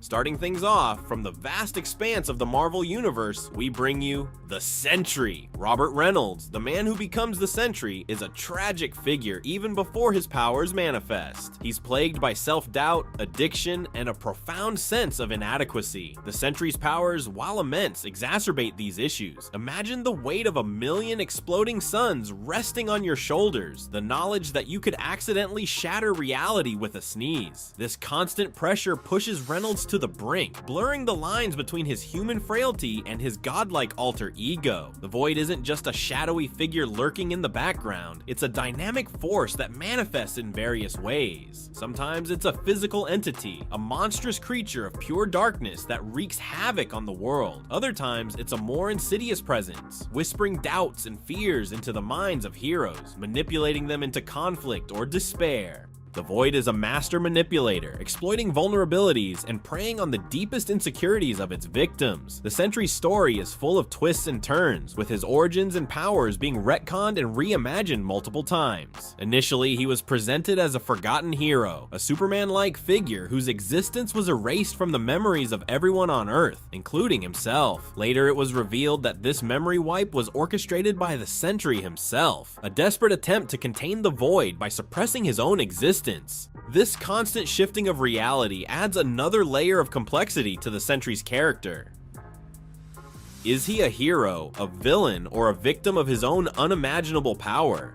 Starting things off, from the vast expanse of the Marvel Universe, we bring you the Sentry. Robert Reynolds, the man who becomes the Sentry, is a tragic figure even before his powers manifest. He's plagued by self-doubt, addiction, and a profound sense of inadequacy. The Sentry's powers, while immense, exacerbate these issues. Imagine the weight of 1,000,000 exploding suns resting on your shoulders, the knowledge that you could accidentally shatter reality with a sneeze. This constant pressure pushes Reynolds to the brink, blurring the lines between his human frailty and his godlike alter ego. The Void isn't just a shadowy figure lurking in the background, it's a dynamic force that manifests in various ways. Sometimes it's a physical entity, a monstrous creature of pure darkness that wreaks havoc on the world. Other times, it's a more insidious presence, whispering doubts and fears into the minds of heroes, manipulating them into conflict or despair. The Void is a master manipulator, exploiting vulnerabilities and preying on the deepest insecurities of its victims. The Sentry's story is full of twists and turns, with his origins and powers being retconned and reimagined multiple times. Initially, he was presented as a forgotten hero, a Superman-like figure whose existence was erased from the memories of everyone on Earth, including himself. Later, it was revealed that this memory wipe was orchestrated by the Sentry himself, a desperate attempt to contain the Void by suppressing his own existence. This constant shifting of reality adds another layer of complexity to the Sentry's character. Is he a hero, a villain, or a victim of his own unimaginable power?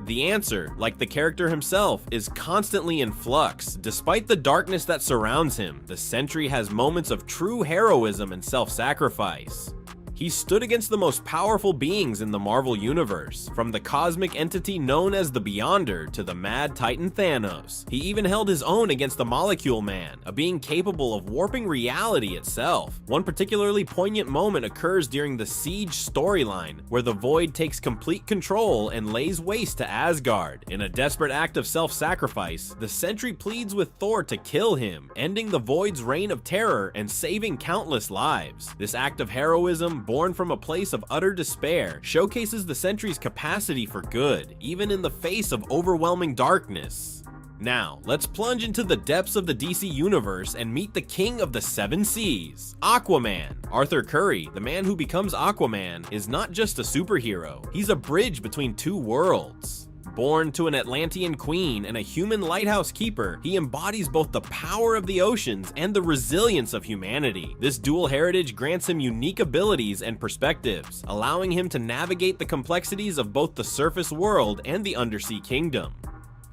The answer, like the character himself, is constantly in flux. Despite the darkness that surrounds him, the Sentry has moments of true heroism and self-sacrifice. He stood against the most powerful beings in the Marvel Universe, from the cosmic entity known as the Beyonder to the mad titan Thanos. He even held his own against the Molecule Man, a being capable of warping reality itself. One particularly poignant moment occurs during the Siege storyline, where the Void takes complete control and lays waste to Asgard. In a desperate act of self-sacrifice, the Sentry pleads with Thor to kill him, ending the Void's reign of terror and saving countless lives. This act of heroism, born from a place of utter despair, showcases the Sentry's capacity for good, even in the face of overwhelming darkness. Now, let's plunge into the depths of the DC Universe and meet the king of the seven seas, Aquaman. Arthur Curry, the man who becomes Aquaman, is not just a superhero, he's a bridge between two worlds. Born to an Atlantean queen and a human lighthouse keeper, he embodies both the power of the oceans and the resilience of humanity. This dual heritage grants him unique abilities and perspectives, allowing him to navigate the complexities of both the surface world and the undersea kingdom.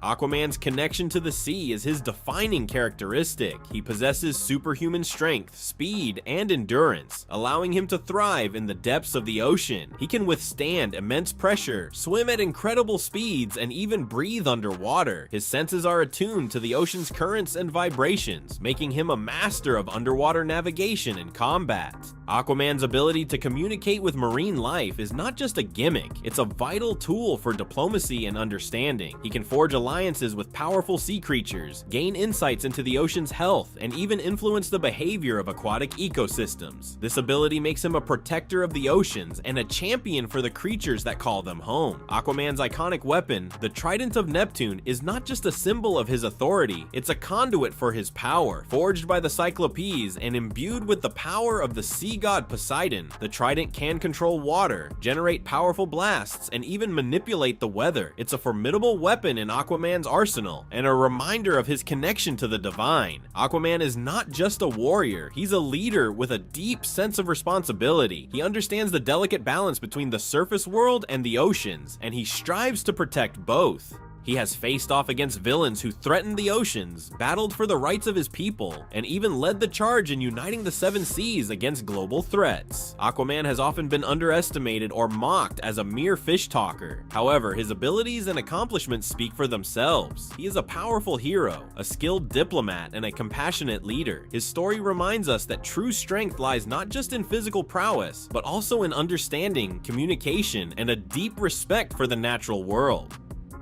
Aquaman's connection to the sea is his defining characteristic. He possesses superhuman strength, speed, and endurance, allowing him to thrive in the depths of the ocean. He can withstand immense pressure, swim at incredible speeds, and even breathe underwater. His senses are attuned to the ocean's currents and vibrations, making him a master of underwater navigation and combat. Aquaman's ability to communicate with marine life is not just a gimmick, it's a vital tool for diplomacy and understanding. He can forge alliances with powerful sea creatures, gain insights into the ocean's health, and even influence the behavior of aquatic ecosystems. This ability makes him a protector of the oceans and a champion for the creatures that call them home. Aquaman's iconic weapon, the Trident of Neptune, is not just a symbol of his authority, it's a conduit for his power. Forged by the Cyclops and imbued with the power of the sea god Poseidon, the Trident can control water, generate powerful blasts, and even manipulate the weather. It's a formidable weapon in Aquaman's arsenal, and a reminder of his connection to the divine. Aquaman is not just a warrior, he's a leader with a deep sense of responsibility. He understands the delicate balance between the surface world and the oceans, and he strives to protect both. He has faced off against villains who threatened the oceans, battled for the rights of his people, and even led the charge in uniting the seven seas against global threats. Aquaman has often been underestimated or mocked as a mere fish talker. However, his abilities and accomplishments speak for themselves. He is a powerful hero, a skilled diplomat, and a compassionate leader. His story reminds us that true strength lies not just in physical prowess, but also in understanding, communication, and a deep respect for the natural world.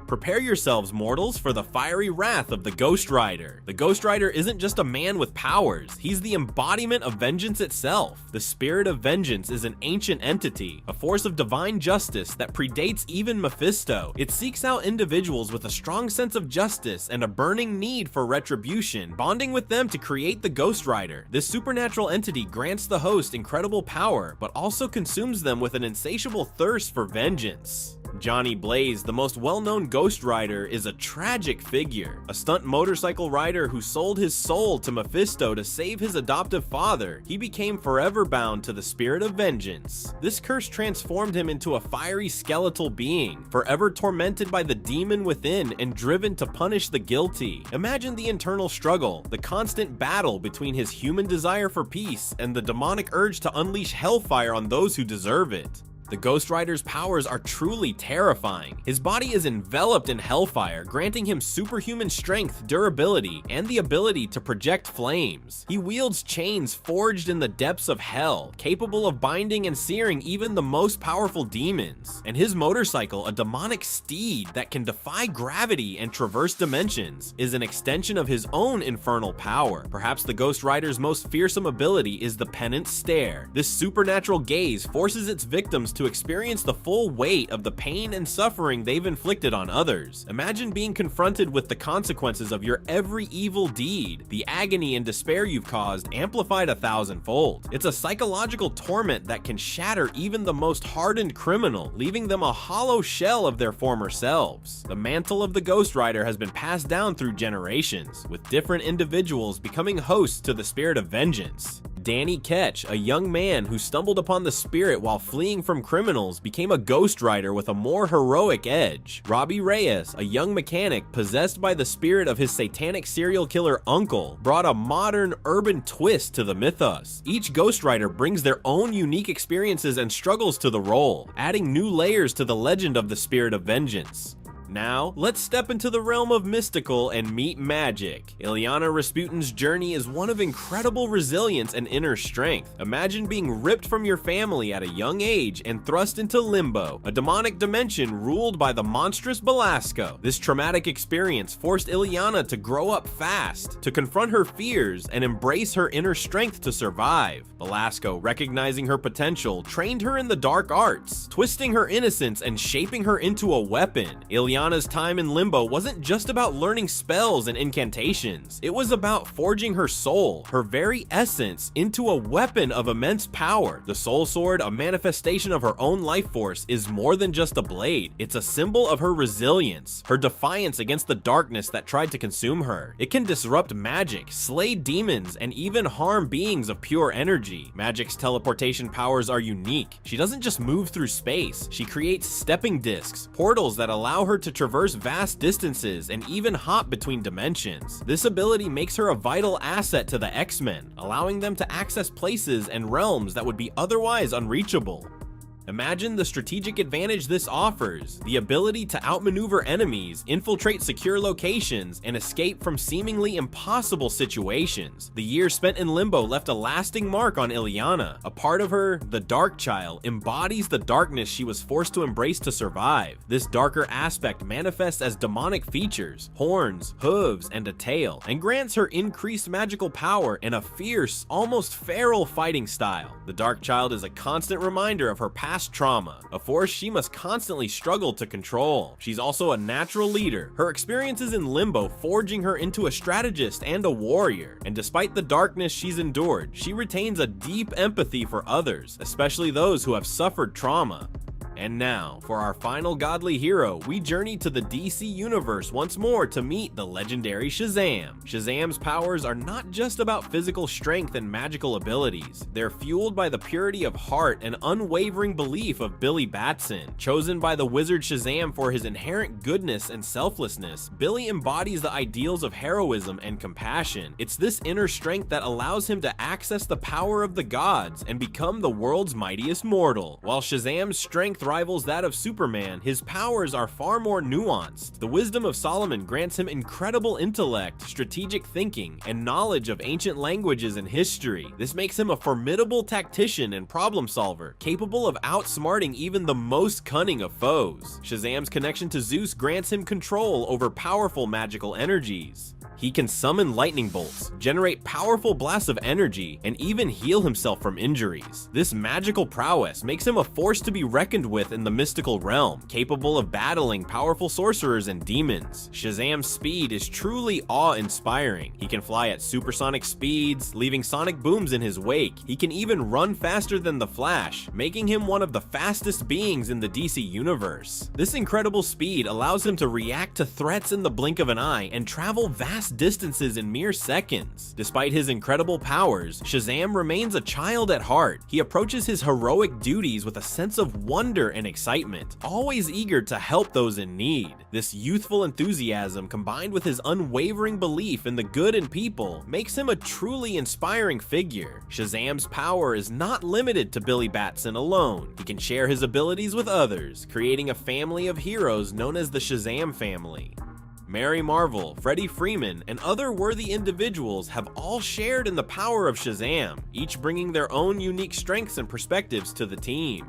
Prepare yourselves, mortals, for the fiery wrath of the Ghost Rider. The Ghost Rider isn't just a man with powers, he's the embodiment of vengeance itself. The spirit of vengeance is an ancient entity, a force of divine justice that predates even Mephisto. It seeks out individuals with a strong sense of justice and a burning need for retribution, bonding with them to create the Ghost Rider. This supernatural entity grants the host incredible power, but also consumes them with an insatiable thirst for vengeance. Johnny Blaze, the most well-known Ghost Rider, is a tragic figure. A stunt motorcycle rider who sold his soul to Mephisto to save his adoptive father, he became forever bound to the spirit of vengeance. This curse transformed him into a fiery skeletal being, forever tormented by the demon within and driven to punish the guilty. Imagine the internal struggle, the constant battle between his human desire for peace and the demonic urge to unleash hellfire on those who deserve it. The Ghost Rider's powers are truly terrifying. His body is enveloped in hellfire, granting him superhuman strength, durability, and the ability to project flames. He wields chains forged in the depths of hell, capable of binding and searing even the most powerful demons. And his motorcycle, a demonic steed that can defy gravity and traverse dimensions, is an extension of his own infernal power. Perhaps the Ghost Rider's most fearsome ability is the Penance Stare. This supernatural gaze forces its victims to experience the full weight of the pain and suffering they've inflicted on others. Imagine being confronted with the consequences of your every evil deed, the agony and despair you've caused amplified 1,000-fold. It's a psychological torment that can shatter even the most hardened criminal, leaving them a hollow shell of their former selves. The mantle of the Ghost Rider has been passed down through generations, with different individuals becoming hosts to the spirit of vengeance. Danny Ketch, a young man who stumbled upon the spirit while fleeing from criminals, became a Ghost Rider with a more heroic edge. Robbie Reyes, a young mechanic possessed by the spirit of his satanic serial killer uncle, brought a modern urban twist to the mythos. Each Ghost Rider brings their own unique experiences and struggles to the role, adding new layers to the legend of the spirit of vengeance. Now, let's step into the realm of mystical and meet Magik. Illyana Rasputin's journey is one of incredible resilience and inner strength. Imagine being ripped from your family at a young age and thrust into limbo, a demonic dimension ruled by the monstrous Belasco. This traumatic experience forced Illyana to grow up fast, to confront her fears and embrace her inner strength to survive. Belasco, recognizing her potential, trained her in the dark arts, twisting her innocence and shaping her into a weapon. Illyana's time in limbo wasn't just about learning spells and incantations. It was about forging her soul, her very essence, into a weapon of immense power. The Soul Sword, a manifestation of her own life force, is more than just a blade. It's a symbol of her resilience, her defiance against the darkness that tried to consume her. It can disrupt magic, slay demons, and even harm beings of pure energy. Magik's teleportation powers are unique. She doesn't just move through space. She creates stepping discs, portals that allow her to traverse vast distances and even hop between dimensions. This ability makes her a vital asset to the X-Men, allowing them to access places and realms that would be otherwise unreachable. Imagine the strategic advantage this offers, the ability to outmaneuver enemies, infiltrate secure locations, and escape from seemingly impossible situations. The years spent in limbo left a lasting mark on Illyana. A part of her, the Dark Child, embodies the darkness she was forced to embrace to survive. This darker aspect manifests as demonic features, horns, hooves, and a tail, and grants her increased magical power and a fierce, almost feral fighting style. The Dark Child is a constant reminder of her past trauma, a force she must constantly struggle to control. She's also a natural leader, her experiences in limbo forging her into a strategist and a warrior. And despite the darkness she's endured, she retains a deep empathy for others, especially those who have suffered trauma. And now, for our final godly hero, we journey to the DC universe once more to meet the legendary Shazam. Shazam's powers are not just about physical strength and magical abilities. They're fueled by the purity of heart and unwavering belief of Billy Batson. Chosen by the wizard Shazam for his inherent goodness and selflessness, Billy embodies the ideals of heroism and compassion. It's this inner strength that allows him to access the power of the gods and become the world's mightiest mortal. While Shazam's strength rivals that of Superman, his powers are far more nuanced. The wisdom of Solomon grants him incredible intellect, strategic thinking, and knowledge of ancient languages and history. This makes him a formidable tactician and problem solver, capable of outsmarting even the most cunning of foes. Shazam's connection to Zeus grants him control over powerful magical energies. He can summon lightning bolts, generate powerful blasts of energy, and even heal himself from injuries. This magical prowess makes him a force to be reckoned with in the mystical realm, capable of battling powerful sorcerers and demons. Shazam's speed is truly awe-inspiring. He can fly at supersonic speeds, leaving sonic booms in his wake. He can even run faster than the Flash, making him one of the fastest beings in the DC universe. This incredible speed allows him to react to threats in the blink of an eye and travel vast distances in mere seconds. Despite his incredible powers, Shazam remains a child at heart. He approaches his heroic duties with a sense of wonder and excitement, always eager to help those in need. This youthful enthusiasm, combined with his unwavering belief in the good in people, makes him a truly inspiring figure. Shazam's power is not limited to Billy Batson alone. He can share his abilities with others, creating a family of heroes known as the Shazam family. Mary Marvel, Freddie Freeman, and other worthy individuals have all shared in the power of Shazam, each bringing their own unique strengths and perspectives to the team.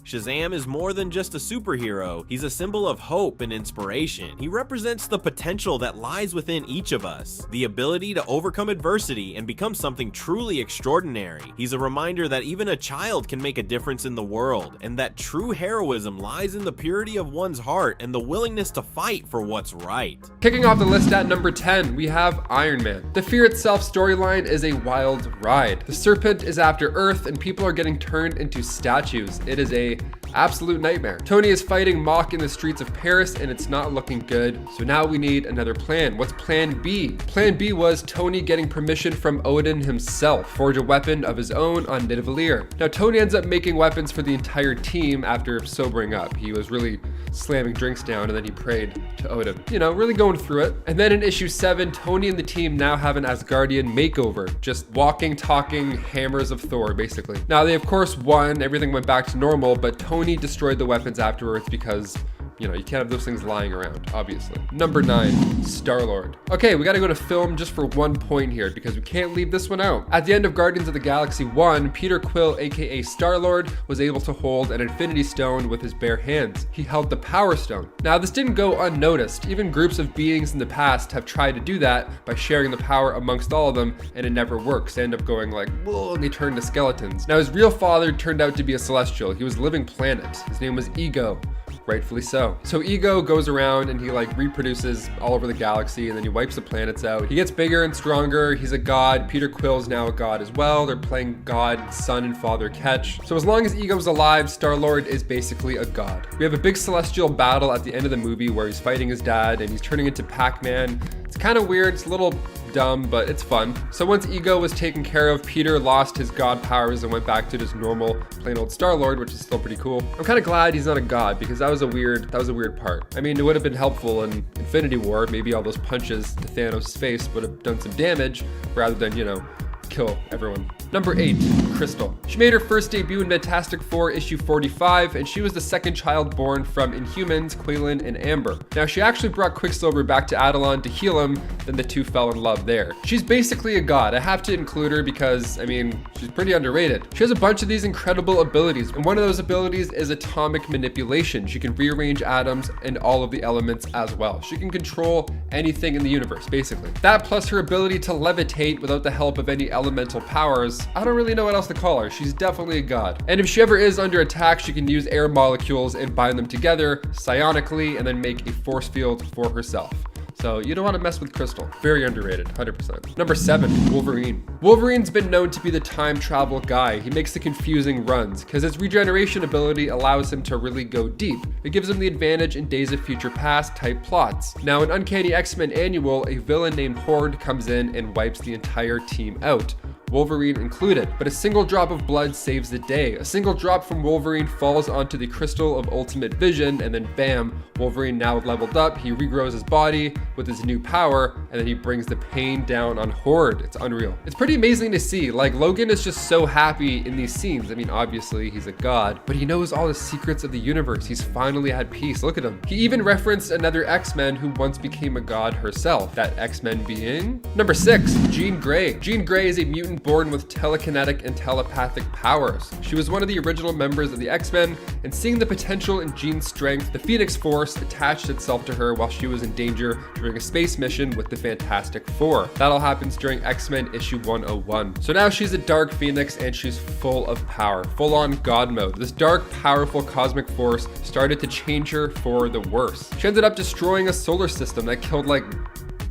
Shazam is more than just a superhero, he's a symbol of hope and inspiration. He represents the potential that lies within each of us, the ability to overcome adversity and become something truly extraordinary. He's a reminder that even a child can make a difference in the world, and that true heroism lies in the purity of one's heart and the willingness to fight for what's right. Kicking off the list at number 10, we have Iron Man. The Fear Itself storyline is a wild ride. The Serpent is after Earth and people are getting turned into statues. It is a absolute nightmare. Tony is fighting Mach in the streets of Paris and it's not looking good. So now we need another plan. What's plan B? Plan B was Tony getting permission from Odin himself, forge a weapon of his own on Nidavellir. Now Tony ends up making weapons for the entire team after sobering up. He was really slamming drinks down and then he prayed to Odin. You know, really going through it. And then in issue 7, Tony and the team now have an Asgardian makeover. Just walking, talking hammers of Thor, basically. Now they of course won, everything went back to normal, but Tony destroyed the weapons afterwards because, you know, you can't have those things lying around, obviously. Number 9, Star-Lord. Okay, we gotta go to film just for one point here because we can't leave this one out. At the end of Guardians of the Galaxy 1, Peter Quill, aka Star-Lord, was able to hold an Infinity Stone with his bare hands. He held the Power Stone. Now, this didn't go unnoticed. Even groups of beings in the past have tried to do that by sharing the power amongst all of them, and it never works. They end up going like, whoa, and they turn to skeletons. Now, his real father turned out to be a Celestial. He was a living planet. His name was Ego. Rightfully so. So Ego goes around and he like reproduces all over the galaxy and then he wipes the planets out. He gets bigger and stronger. He's a god. Peter Quill's now a god as well. They're playing god, son, and father catch. So as long as Ego's alive, Star-Lord is basically a god. We have a big celestial battle at the end of the movie where he's fighting his dad and he's turning into Pac-Man. It's kind of weird. It's a little dumb, but it's fun. So once Ego was taken care of, Peter lost his god powers and went back to just normal, plain old Star-Lord, which is still pretty cool. I'm kind of glad he's not a god because that was a weird part. I mean, it would have been helpful in Infinity War. Maybe all those punches to Thanos' face would have done some damage rather than, you know, kill everyone. Number 8, Crystal. She made her first debut in Fantastic Four issue 45, and she was the second child born from Inhumans, Quaylen and Amber. Now, she actually brought Quicksilver back to Adelon to heal him, then the two fell in love there. She's basically a god. I have to include her because, I mean, she's pretty underrated. She has a bunch of these incredible abilities, and one of those abilities is atomic manipulation. She can rearrange atoms and all of the elements as well. She can control anything in the universe, basically. That plus her ability to levitate without the help of any elemental powers. I don't really know what else to call her. She's definitely a god. And if she ever is under attack, she can use air molecules and bind them together psionically and then make a force field for herself. So you don't want to mess with Crystal. Very underrated, 100%. Number 7, Wolverine. Wolverine's been known to be the time travel guy. He makes the confusing runs because his regeneration ability allows him to really go deep. It gives him the advantage in Days of Future Past type plots. Now in Uncanny X-Men Annual, a villain named Horde comes in and wipes the entire team out. Wolverine included. But a single drop of blood saves the day. A single drop from Wolverine falls onto the crystal of ultimate vision, and then bam, Wolverine now leveled up. He regrows his body with his new power, and then he brings the pain down on Horde. It's unreal. It's pretty amazing to see. Like, Logan is just so happy in these scenes. I mean, obviously he's a god, but he knows all the secrets of the universe. He's finally at peace. Look at him. He even referenced another X-Men who once became a god herself. That X-Men being number 6, Jean Grey. Jean Grey is a mutant born with telekinetic and telepathic powers. She was one of the original members of the X-Men, and seeing the potential in Jean's strength, the Phoenix Force attached itself to her while she was in danger during a space mission with the Fantastic Four. That all happens during X-Men issue 101. So now she's a Dark Phoenix and she's full of power, full on god mode. This dark, powerful cosmic force started to change her for the worse. She ended up destroying a solar system that killed like,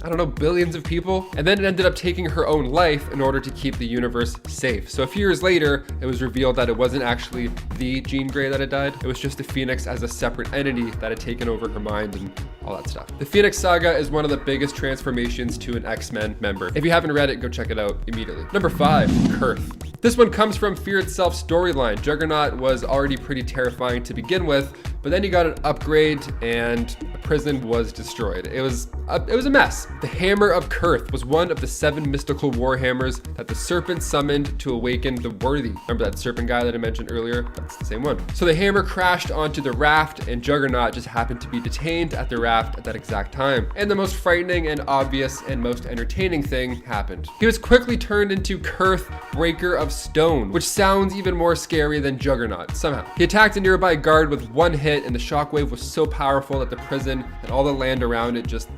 I don't know, billions of people, and then it ended up taking her own life in order to keep the universe safe. So a few years later, it was revealed that it wasn't actually the Jean Grey that had died. It was just the Phoenix as a separate entity that had taken over her mind and all that stuff. The Phoenix Saga is one of the biggest transformations to an X-Men member. If you haven't read it, go check it out immediately. Number 5, Kurth. This one comes from Fear Itself storyline. Juggernaut was already pretty terrifying to begin with, but then he got an upgrade and a prison was destroyed. It was a mess. The Hammer of Kurth was one of the 7 mystical warhammers that the serpent summoned to awaken the worthy. Remember that serpent guy that I mentioned earlier? That's the same one. So the hammer crashed onto the raft, and Juggernaut just happened to be detained at the raft at that exact time. And the most frightening and obvious and most entertaining thing happened. He was quickly turned into Kurth, Breaker of Stone, which sounds even more scary than Juggernaut somehow. He attacked a nearby guard with one hit, and the shockwave was so powerful that the prison and all the land around it just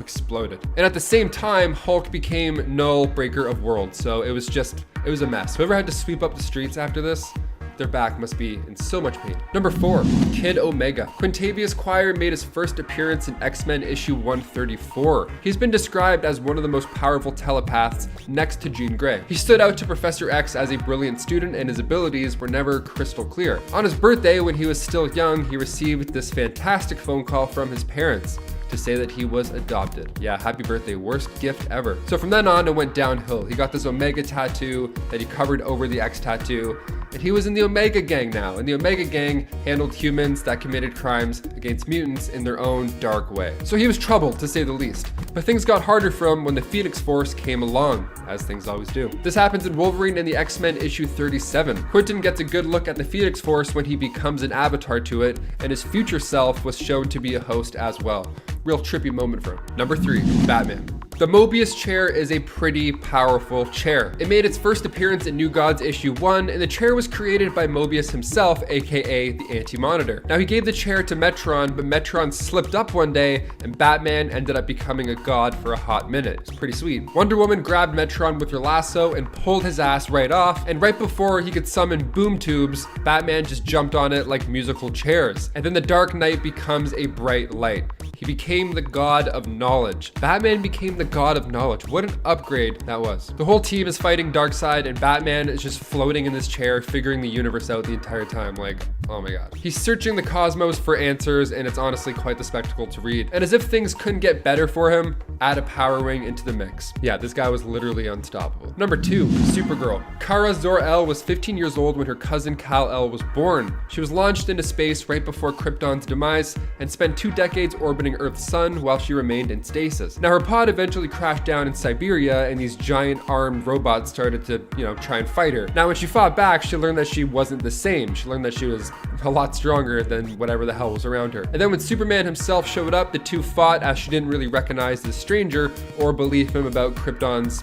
exploded. And at the same time, Hulk became Null, Breaker of Worlds. So it was a mess. Whoever had to sweep up the streets after this, their back must be in so much pain. Number 4, Kid Omega. Quintavious Quire made his first appearance in X-Men issue 134. He's been described as one of the most powerful telepaths next to Jean Grey. He stood out to Professor X as a brilliant student, and his abilities were never crystal clear. On his birthday, when he was still young, he received this fantastic phone call from his parents to say that he was adopted. Yeah, happy birthday, worst gift ever. So from then on, it went downhill. He got this Omega tattoo that he covered over the X tattoo, and he was in the Omega Gang now. And the Omega Gang handled humans that committed crimes against mutants in their own dark way. So he was troubled, to say the least. But things got harder for him when the Phoenix Force came along, as things always do. This happens in Wolverine and the X-Men issue 37. Quentin gets a good look at the Phoenix Force when he becomes an avatar to it, and his future self was shown to be a host as well. Real trippy moment for him. Number 3, Batman. The Mobius chair is a pretty powerful chair. It made its first appearance in New Gods issue 1, and the chair was created by Mobius himself, aka the Anti-Monitor. Now he gave the chair to Metron, but Metron slipped up one day, and Batman ended up becoming a god for a hot minute. It's pretty sweet. Wonder Woman grabbed Metron with her lasso and pulled his ass right off, and right before he could summon boom tubes, Batman just jumped on it like musical chairs. And then the Dark Knight becomes a bright light. He became the god of knowledge. Batman became the god of knowledge. What an upgrade that was. The whole team is fighting Darkseid, and Batman is just floating in this chair, figuring the universe out the entire time. Like, oh my god. He's searching the cosmos for answers, and it's honestly quite the spectacle to read. And as if things couldn't get better for him, add a power wing into the mix. Yeah, this guy was literally unstoppable. Number 2, Supergirl. Kara Zor-El was 15 years old when her cousin Kal-El was born. She was launched into space right before Krypton's demise and spent 2 decades orbiting Earth's sun while she remained in stasis. Now her pod eventually crashed down in Siberia, and these giant armed robots started to, try and fight her. Now when she fought back, she learned that she wasn't the same. She learned that she was a lot stronger than whatever the hell was around her. And then when Superman himself showed up, the two fought as she didn't really recognize the stranger or believe him about Krypton's,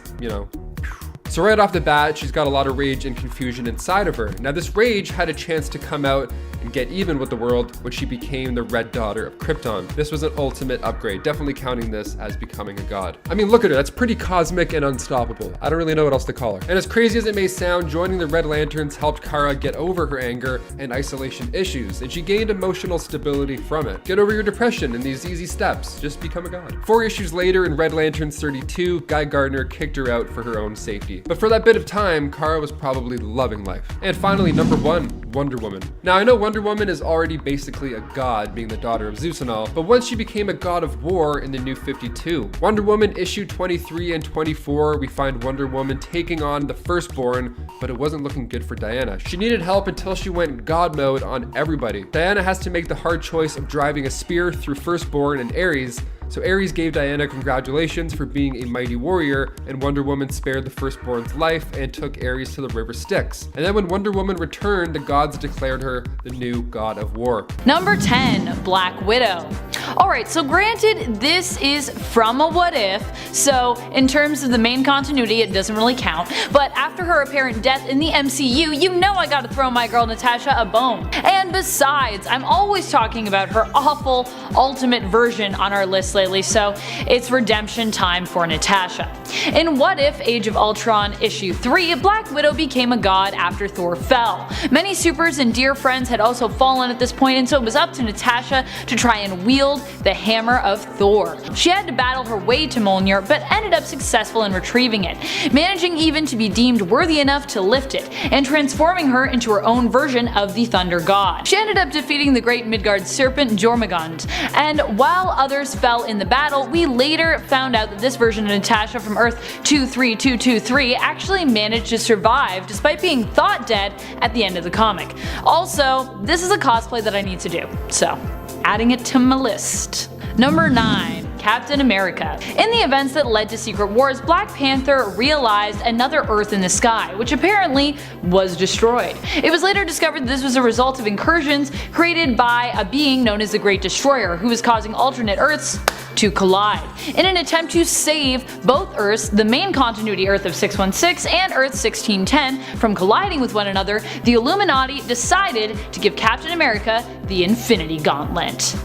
So right off the bat, she's got a lot of rage and confusion inside of her. Now this rage had a chance to come out and get even with the world when she became the Red Daughter of Krypton. This was an ultimate upgrade, definitely counting this as becoming a god. I mean, look at her, that's pretty cosmic and unstoppable. I don't really know what else to call her. And as crazy as it may sound, joining the Red Lanterns helped Kara get over her anger and isolation issues, and she gained emotional stability from it. Get over your depression in these easy steps, just become a god. 4 issues later in Red Lanterns 32, Guy Gardner kicked her out for her own safety. But for that bit of time, Kara was probably loving life. And finally, number 1, Wonder Woman. Now I know Wonder Woman is already basically a god, being the daughter of Zeus and all, but once she became a god of war in the New 52. Wonder Woman issue 23 and 24, we find Wonder Woman taking on the Firstborn, but it wasn't looking good for Diana. She needed help until she went god mode on everybody. Diana has to make the hard choice of driving a spear through Firstborn and Ares, so Ares gave Diana congratulations for being a mighty warrior, and Wonder Woman spared the Firstborn's life and took Ares to the River Styx. And then when Wonder Woman returned, the gods declared her the new god of war. Number 10, Black Widow. Alright, so granted, this is from a what if, so in terms of the main continuity, it doesn't really count, but after her apparent death in the MCU, you know I gotta throw my girl Natasha a bone. And besides, I'm always talking about her awful ultimate version on our list lately, so it's redemption time for Natasha. In What If Age of Ultron issue 3, Black Widow became a god after Thor fell. Many supers and dear friends had also fallen at this point, and so it was up to Natasha to try and wield the hammer of Thor. She had to battle her way to Mjolnir, but ended up successful in retrieving it, managing even to be deemed worthy enough to lift it, and transforming her into her own version of the Thunder God. She ended up defeating the great Midgard serpent Jormungand, and while others fell in the battle, we later found out that this version of Natasha from Earth 23223 actually managed to survive despite being thought dead at the end of the comic. Also, this is a cosplay that I need to do, so adding it to my list. Number 9. Captain America. In the events that led to Secret Wars, Black Panther realized another Earth in the sky, which apparently was destroyed. It was later discovered that this was a result of incursions created by a being known as the Great Destroyer, who was causing alternate Earths to collide. In an attempt to save both Earths, the main continuity Earth of 616 and Earth 1610, from colliding with one another, the Illuminati decided to give Captain America the Infinity Gauntlet.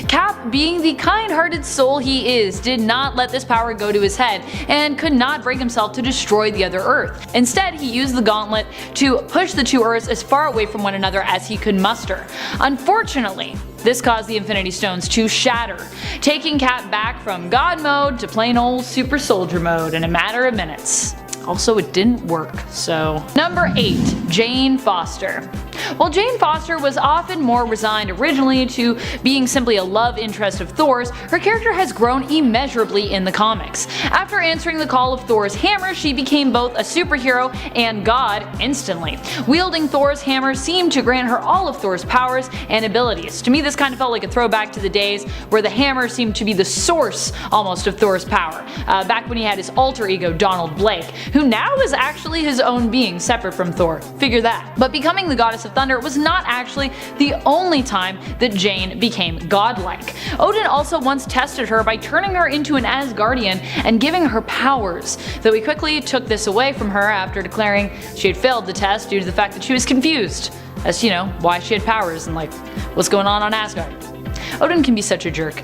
Cap, being the kind-hearted soul he is, did not let this power go to his head and could not bring himself to destroy the other Earth. Instead, he used the gauntlet to push the two Earths as far away from one another as he could muster. Unfortunately, this caused the Infinity Stones to shatter, taking Cap back from God mode to plain old super soldier mode in a matter of minutes. Also, it didn't work, so. Number 8. Jane Foster. While Jane Foster was often more resigned originally to being simply a love interest of Thor's, her character has grown immeasurably in the comics. After answering the call of Thor's hammer, she became both a superhero and god instantly. Wielding Thor's hammer seemed to grant her all of Thor's powers and abilities. To me, this kind of felt like a throwback to the days where the hammer seemed to be the source almost of Thor's power, back when he had his alter ego Donald Blake, who now is actually his own being separate from Thor. Figure that. But becoming the goddess of thunder was not actually the only time that Jane became godlike. Odin also once tested her by turning her into an Asgardian and giving her powers, though he quickly took this away from her after declaring she had failed the test due to the fact that she was confused as to, you know, why she had powers and like what's going on Asgard. Odin can be such a jerk.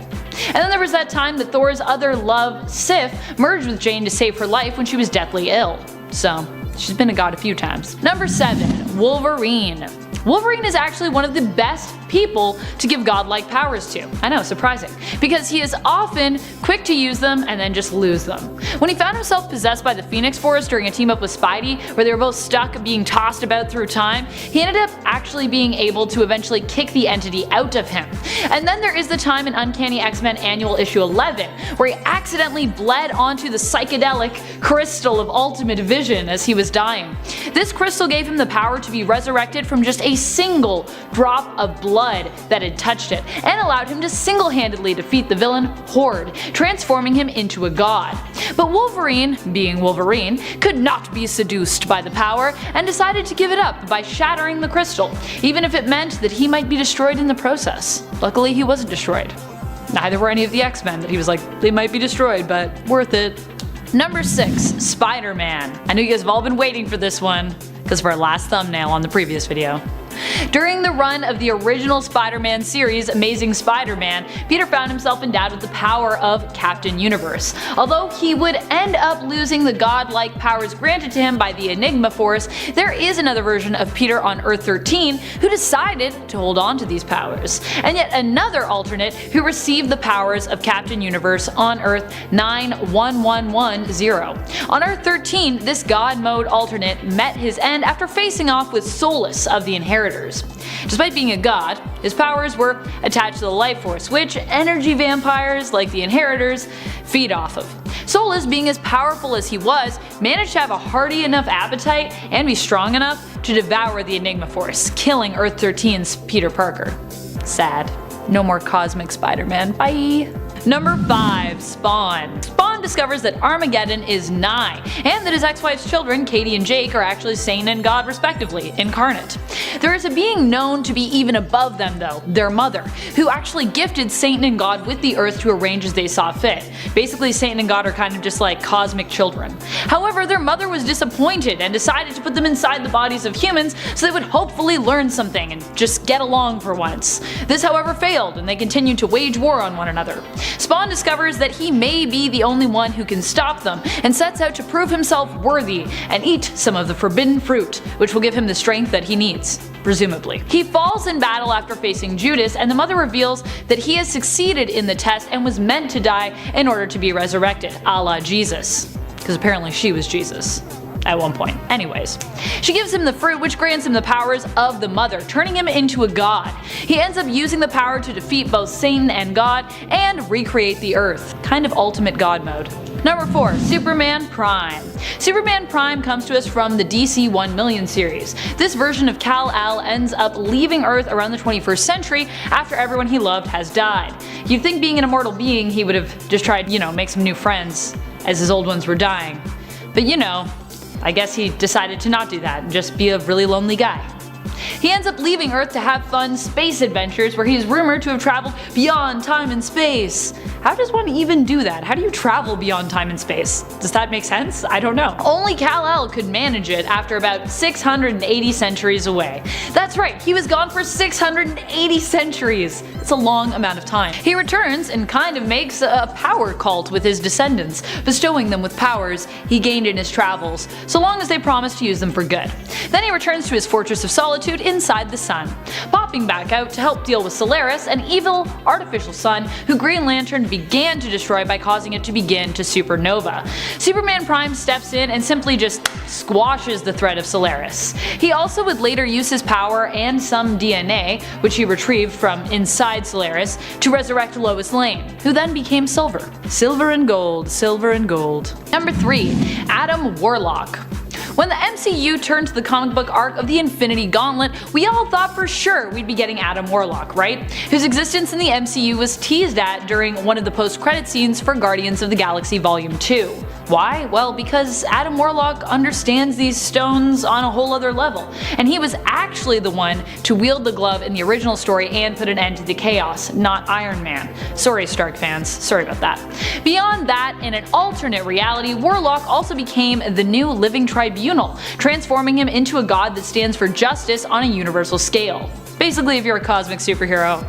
And then there was that time that Thor's other love, Sif, merged with Jane to save her life when she was deathly ill. So, she's been a god a few times. Number 7. Wolverine. Wolverine is actually one of the best people to give godlike powers to. I know, surprising. Because he is often quick to use them and then just lose them. When he found himself possessed by the Phoenix Force during a team up with Spidey, where they were both stuck being tossed about through time, he ended up actually being able to eventually kick the entity out of him. And then there is the time in Uncanny X-Men Annual Issue 11, where he accidentally bled onto the psychedelic crystal of ultimate vision as he was dying. This crystal gave him the power to be resurrected from just a single drop of blood that had touched it, and allowed him to single-handedly defeat the villain Horde, transforming him into a god. But Wolverine, being Wolverine, could not be seduced by the power and decided to give it up by shattering the crystal, even if it meant that he might be destroyed in the process. Luckily, he wasn't destroyed. Neither were any of the X-Men that he was like, they might be destroyed, but worth it. Number 6. Spider-Man. I know you guys have all been waiting for this one, because of our last thumbnail on the previous video. During the run of the original Spider-Man series, Amazing Spider-Man, Peter found himself endowed with the power of Captain Universe. Although he would end up losing the godlike powers granted to him by the Enigma Force, there is another version of Peter on Earth 13 who decided to hold on to these powers, and yet another alternate who received the powers of Captain Universe on Earth 91110. On Earth 13, this God mode alternate met his end after facing off with Solus of the Inheritors. Despite being a god, his powers were attached to the life force, which energy vampires like the Inheritors feed off of. Solus, being as powerful as he was, managed to have a hearty enough appetite and be strong enough to devour the Enigma Force, killing Earth 13's Peter Parker. Sad. No more Cosmic Spider-Man. Bye! Number 5. Spawn. Spawn discovers that Armageddon is nigh, and that his ex-wife's children, Katie and Jake, are actually Satan and God respectively, incarnate. There is a being known to be even above them though, their mother, who actually gifted Satan and God with the earth to arrange as they saw fit. Basically, Satan and God are kind of just like cosmic children. However, their mother was disappointed and decided to put them inside the bodies of humans so they would hopefully learn something and just get along for once. This however failed, and they continued to wage war on one another. Spawn discovers that he may be the only one who can stop them, and sets out to prove himself worthy and eat some of the forbidden fruit, which will give him the strength that he needs. Presumably. He falls in battle after facing Judas, and the mother reveals that he has succeeded in the test and was meant to die in order to be resurrected, a la Jesus. Because apparently she was Jesus at one point. Anyways, she gives him the fruit, which grants him the powers of the mother, turning him into a god. He ends up using the power to defeat both Satan and God and recreate the earth. Kind of ultimate god mode. Number 4. Superman Prime. Superman Prime comes to us from the DC 1 Million series. This version of Kal-El ends up leaving Earth around the 21st century after everyone he loved has died. You'd think being an immortal being he would have just tried, make some new friends as his old ones were dying. But I guess he decided to not do that and just be a really lonely guy. He ends up leaving Earth to have fun space adventures where he is rumored to have traveled beyond time and space. How does one even do that? How do you travel beyond time and space? Does that make sense? I don't know. Only Kal-El could manage it after about 680 centuries away. That's right, he was gone for 680 centuries. It's a long amount of time. He returns and kind of makes a power cult with his descendants, bestowing them with powers he gained in his travels, so long as they promise to use them for good. Then he returns to his Fortress of Solitude inside the sun, popping back out to help deal with Solaris, an evil artificial sun who Green Lantern began to destroy by causing it to begin to supernova. Superman Prime steps in and simply just squashes the threat of Solaris. He also would later use his power and some DNA, which he retrieved from inside Solaris, to resurrect Lois Lane, who then became Silver. Silver and gold, silver and gold. Number 3. Adam Warlock. When the MCU turned to the comic book arc of the Infinity Gauntlet, we all thought for sure we'd be getting Adam Warlock, right? Whose existence in the MCU was teased at during one of the post-credit scenes for Guardians of the Galaxy Volume 2. Why? Well, because Adam Warlock understands these stones on a whole other level, and he was actually the one to wield the glove in the original story and put an end to the chaos, not Iron Man. Sorry, Stark fans, sorry about that. Beyond that, in an alternate reality, Warlock also became the new living tribunal, transforming him into a god that stands for justice on a universal scale. Basically, if you're a cosmic superhero,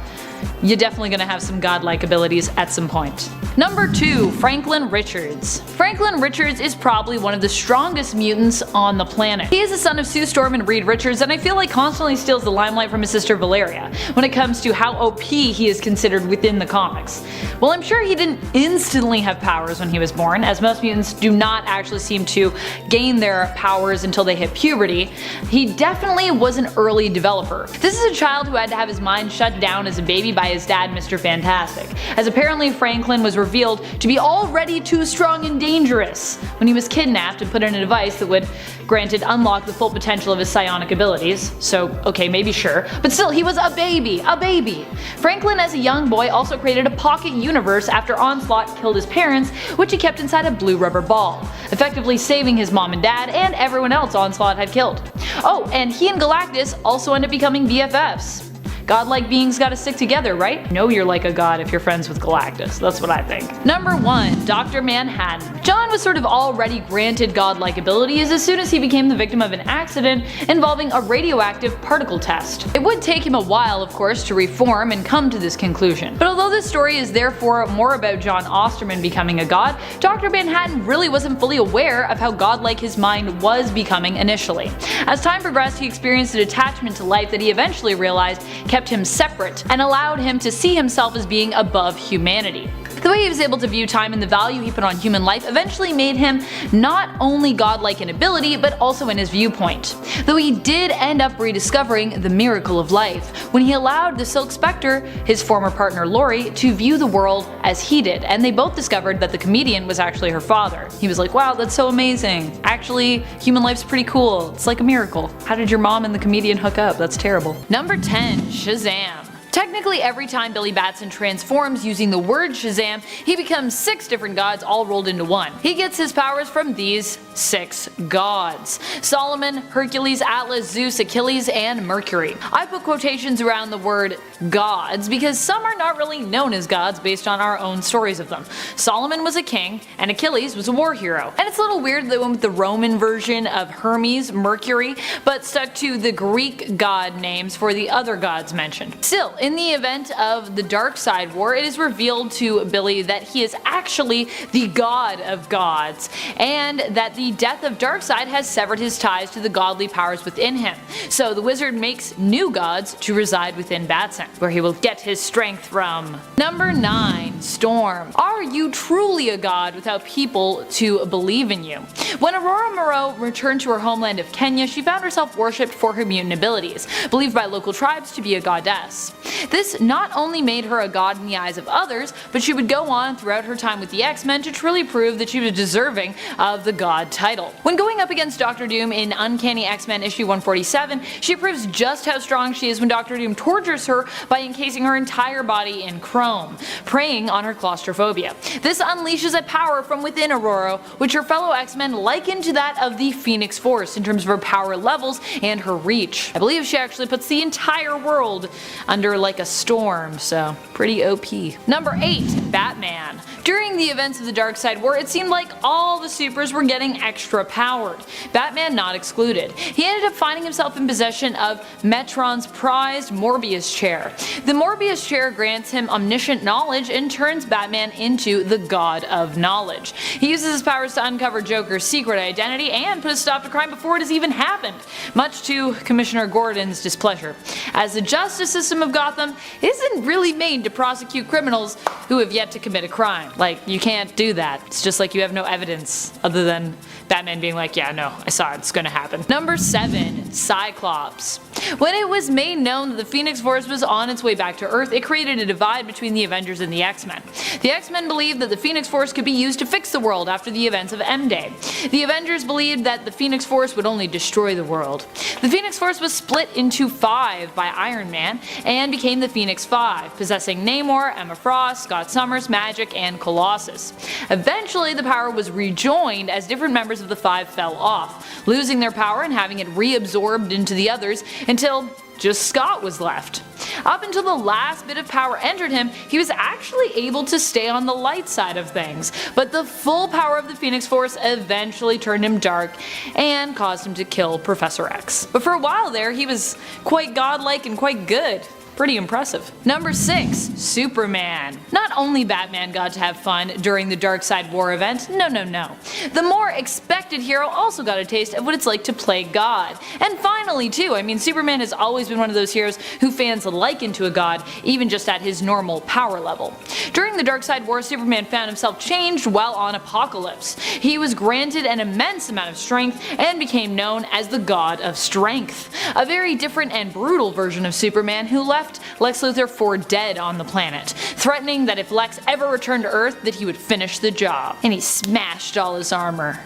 you're definitely gonna have some godlike abilities at some point. Number 2. Franklin Richards. Franklin Richards is probably one of the strongest mutants on the planet. He is the son of Sue Storm and Reed Richards, and I feel like constantly steals the limelight from his sister Valeria when it comes to how OP he is considered within the comics. Well, I'm sure he didn't instantly have powers when he was born, as most mutants do not actually seem to gain their powers until they hit puberty. He definitely was an early developer. This is a child who had to have his mind shut down as a baby by his dad, Mr. Fantastic, as apparently Franklin was revealed to be already too strong and dangerous when he was kidnapped and put in a device that would, granted, unlock the full potential of his psionic abilities. So, okay, maybe sure, but still, he was a baby. Franklin as a young boy also created a pocket universe after Onslaught killed his parents, which he kept inside a blue rubber ball, effectively saving his mom and dad and everyone else Onslaught had killed. Oh, and he and Galactus also end up becoming BFFs. Godlike beings gotta stick together, right? Know you're like a god if you're friends with Galactus. That's what I think. Number 1. Dr. Manhattan. John was sort of already granted godlike abilities as soon as he became the victim of an accident involving a radioactive particle test. It would take him a while, of course, to reform and come to this conclusion. But although this story is therefore more about John Osterman becoming a god, Dr. Manhattan really wasn't fully aware of how godlike his mind was becoming initially. As time progressed, he experienced a detachment to life that he eventually realized kept him separate and allowed him to see himself as being above humanity. The way he was able to view time and the value he put on human life eventually made him not only godlike in ability, but also in his viewpoint. Though he did end up rediscovering the miracle of life when he allowed the Silk Spectre, his former partner Lori, to view the world as he did, and they both discovered that the comedian was actually her father. He was like, wow, that's so amazing. Actually, human life's pretty cool. It's like a miracle. How did your mom and the comedian hook up? That's terrible. Number 10. Shazam. Technically, every time Billy Batson transforms using the word Shazam, he becomes 6 different gods all rolled into one. He gets his powers from these 6 gods: Solomon, Hercules, Atlas, Zeus, Achilles, and Mercury. I put quotations around the word gods because some are not really known as gods based on our own stories of them. Solomon was a king, and Achilles was a war hero. And it's a little weird they went with the Roman version of Hermes, Mercury, but stuck to the Greek god names for the other gods mentioned. Still, in the event of the Darkseid War, it is revealed to Billy that he is actually the god of gods, and that the death of Darkseid has severed his ties to the godly powers within him. So the wizard makes new gods to reside within Batson, where he will get his strength from. Number 9. Storm. Are you truly a god without people to believe in you? When Aurora Moreau returned to her homeland of Kenya, she found herself worshipped for her mutant abilities, believed by local tribes to be a goddess. This not only made her a god in the eyes of others, but she would go on throughout her time with the X-Men to truly prove that she was deserving of the god title. When going up against Dr. Doom in Uncanny X-Men issue 147, she proves just how strong she is when Dr. Doom tortures her by encasing her entire body in chrome, preying on her claustrophobia. This unleashes a power from within Aurora, which her fellow X-Men liken to that of the Phoenix Force in terms of her power levels and her reach. I believe she actually puts the entire world under like a storm, so pretty OP. Number 8. Batman. During the events of the Darkseid War, it seemed like all the supers were getting extra powered, Batman not excluded. He ended up finding himself in possession of Metron's prized Morbius chair. The Morbius chair grants him omniscient knowledge and turns Batman into the god of knowledge. He uses his powers to uncover Joker's secret identity and put a stop to crime before it has even happened, much to Commissioner Gordon's displeasure, as the justice system of Gotham isn't really made to prosecute criminals who have yet to commit a crime. Like, you can't do that. It's just like you have no evidence other than Batman being like, yeah, no, I saw it, it's gonna happen. Number 7. Cyclops. When it was made known that the Phoenix Force was on its way back to Earth, it created a divide between the Avengers and the X-Men. The X-Men believed that the Phoenix Force could be used to fix the world after the events of M-Day. The Avengers believed that the Phoenix Force would only destroy the world. The Phoenix Force was split into 5 by Iron Man and became the Phoenix 5, possessing Namor, Emma Frost, Scott Summers, Magik, and Colossus. Eventually, the power was rejoined as different members of the 5 fell off, losing their power and having it reabsorbed into the others until just Scott was left. Up until the last bit of power entered him, he was actually able to stay on the light side of things, but the full power of the Phoenix Force eventually turned him dark and caused him to kill Professor X. But for a while there, he was quite godlike and quite good. Pretty impressive. Number 6. Superman. Not only Batman got to have fun during the Darkseid War event, no. The more expected hero also got a taste of what it's like to play God. And finally too, I mean, Superman has always been one of those heroes who fans liken to a god, even just at his normal power level. During the Darkseid War, Superman found himself changed while on Apokolips. He was granted an immense amount of strength and became known as the God of Strength. A very different and brutal version of Superman who left Lex Luthor for dead on the planet, threatening that if Lex ever returned to Earth that he would finish the job. And he smashed all his armor.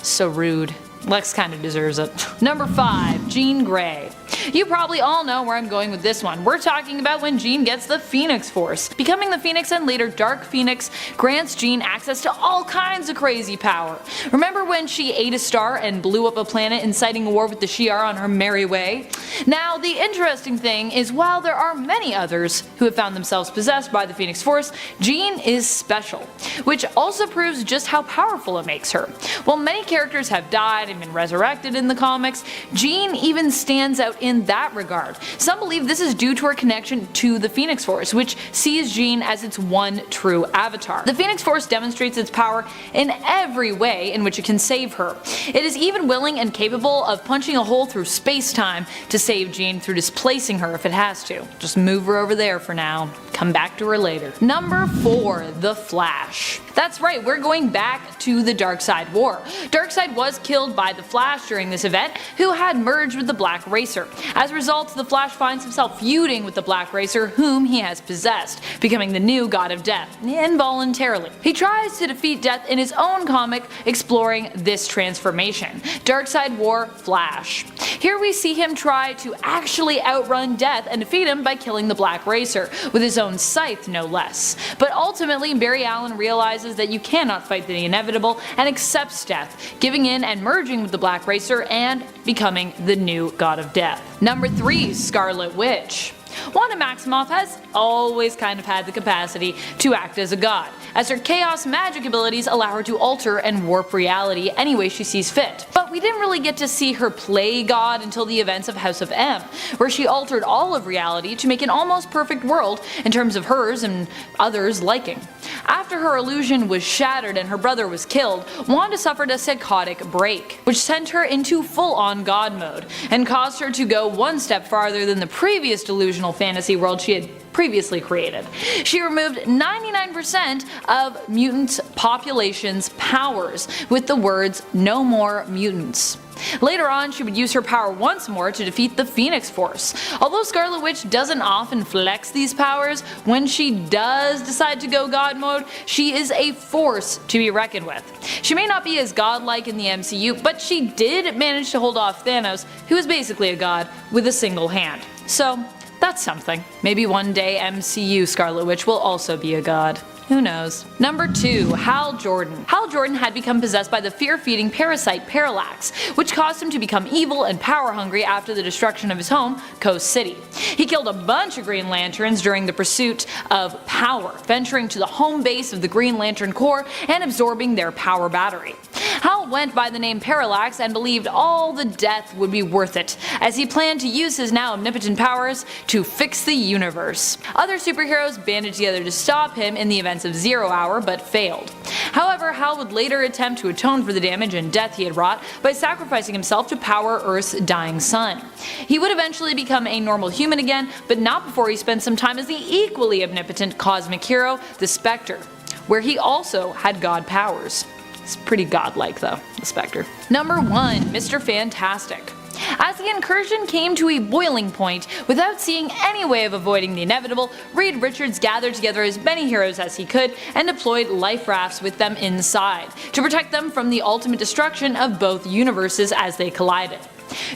So rude. Lex kinda deserves it. Number 5. Jean Grey. You probably all know where I'm going with this one. We're talking about when Jean gets the Phoenix Force. Becoming the Phoenix and later Dark Phoenix grants Jean access to all kinds of crazy power. Remember when she ate a star and blew up a planet, inciting a war with the Shi'ar on her merry way? Now, the interesting thing is, while there are many others who have found themselves possessed by the Phoenix Force, Jean is special, which also proves just how powerful it makes her. While many characters have died and been resurrected in the comics, Jean even stands out in that regard. Some believe this is due to her connection to the Phoenix Force, which sees Jean as its one true avatar. The Phoenix Force demonstrates its power in every way in which it can save her. It is even willing and capable of punching a hole through space-time to save Jean through displacing her if it has to. Just move her over there for now. Come back to her later. Number 4. The Flash. That's right, we're going back to the Darkseid War. Darkseid was killed by the Flash during this event, who had merged with the Black Racer. As a result, the Flash finds himself feuding with the Black Racer, whom he has possessed, becoming the new God of Death, involuntarily. He tries to defeat Death in his own comic, exploring this transformation. Darkseid War Flash. Here we see him try to actually outrun Death and defeat him by killing the Black Racer, with his own scythe no less. But ultimately, Barry Allen realizes that you cannot fight the inevitable and accepts Death, giving in and merging with the Black Racer and becoming the new God of Death. Number 3. Scarlet Witch. Wanda Maximoff has always kind of had the capacity to act as a god, as her chaos magic abilities allow her to alter and warp reality any way she sees fit. But we didn't really get to see her play god until the events of House of M, where she altered all of reality to make an almost perfect world in terms of hers and others' liking. After her illusion was shattered and her brother was killed, Wanda suffered a psychotic break, which sent her into full-on god mode, and caused her to go one step farther than the previous delusional fantasy world she had previously created. She removed 99% of mutant population's powers with the words "No more mutants." Later on, she would use her power once more to defeat the Phoenix Force. Although Scarlet Witch doesn't often flex these powers, when she does decide to go god mode, she is a force to be reckoned with. She may not be as godlike in the MCU, but she did manage to hold off Thanos, who is basically a god, with a single hand. So, that's something. Maybe one day MCU Scarlet Witch will also be a god. Who knows? Number 2. Hal Jordan. Hal Jordan had become possessed by the fear-feeding parasite Parallax, which caused him to become evil and power-hungry after the destruction of his home, Coast City. He killed a bunch of Green Lanterns during the pursuit of power, venturing to the home base of the Green Lantern Corps and absorbing their power battery. Hal went by the name Parallax and believed all the death would be worth it, as he planned to use his now omnipotent powers to fix the universe. Other superheroes banded together to stop him in the events of Zero Hour, but failed. However, Hal would later attempt to atone for the damage and death he had wrought by sacrificing himself to power Earth's dying sun. He would eventually become a normal human again, but not before he spent some time as the equally omnipotent cosmic hero, the Spectre, where he also had god powers. It's pretty godlike though, the Spectre. Number 1. Mr. Fantastic. As the incursion came to a boiling point, without seeing any way of avoiding the inevitable, Reed Richards gathered together as many heroes as he could and deployed life rafts with them inside, to protect them from the ultimate destruction of both universes as they collided.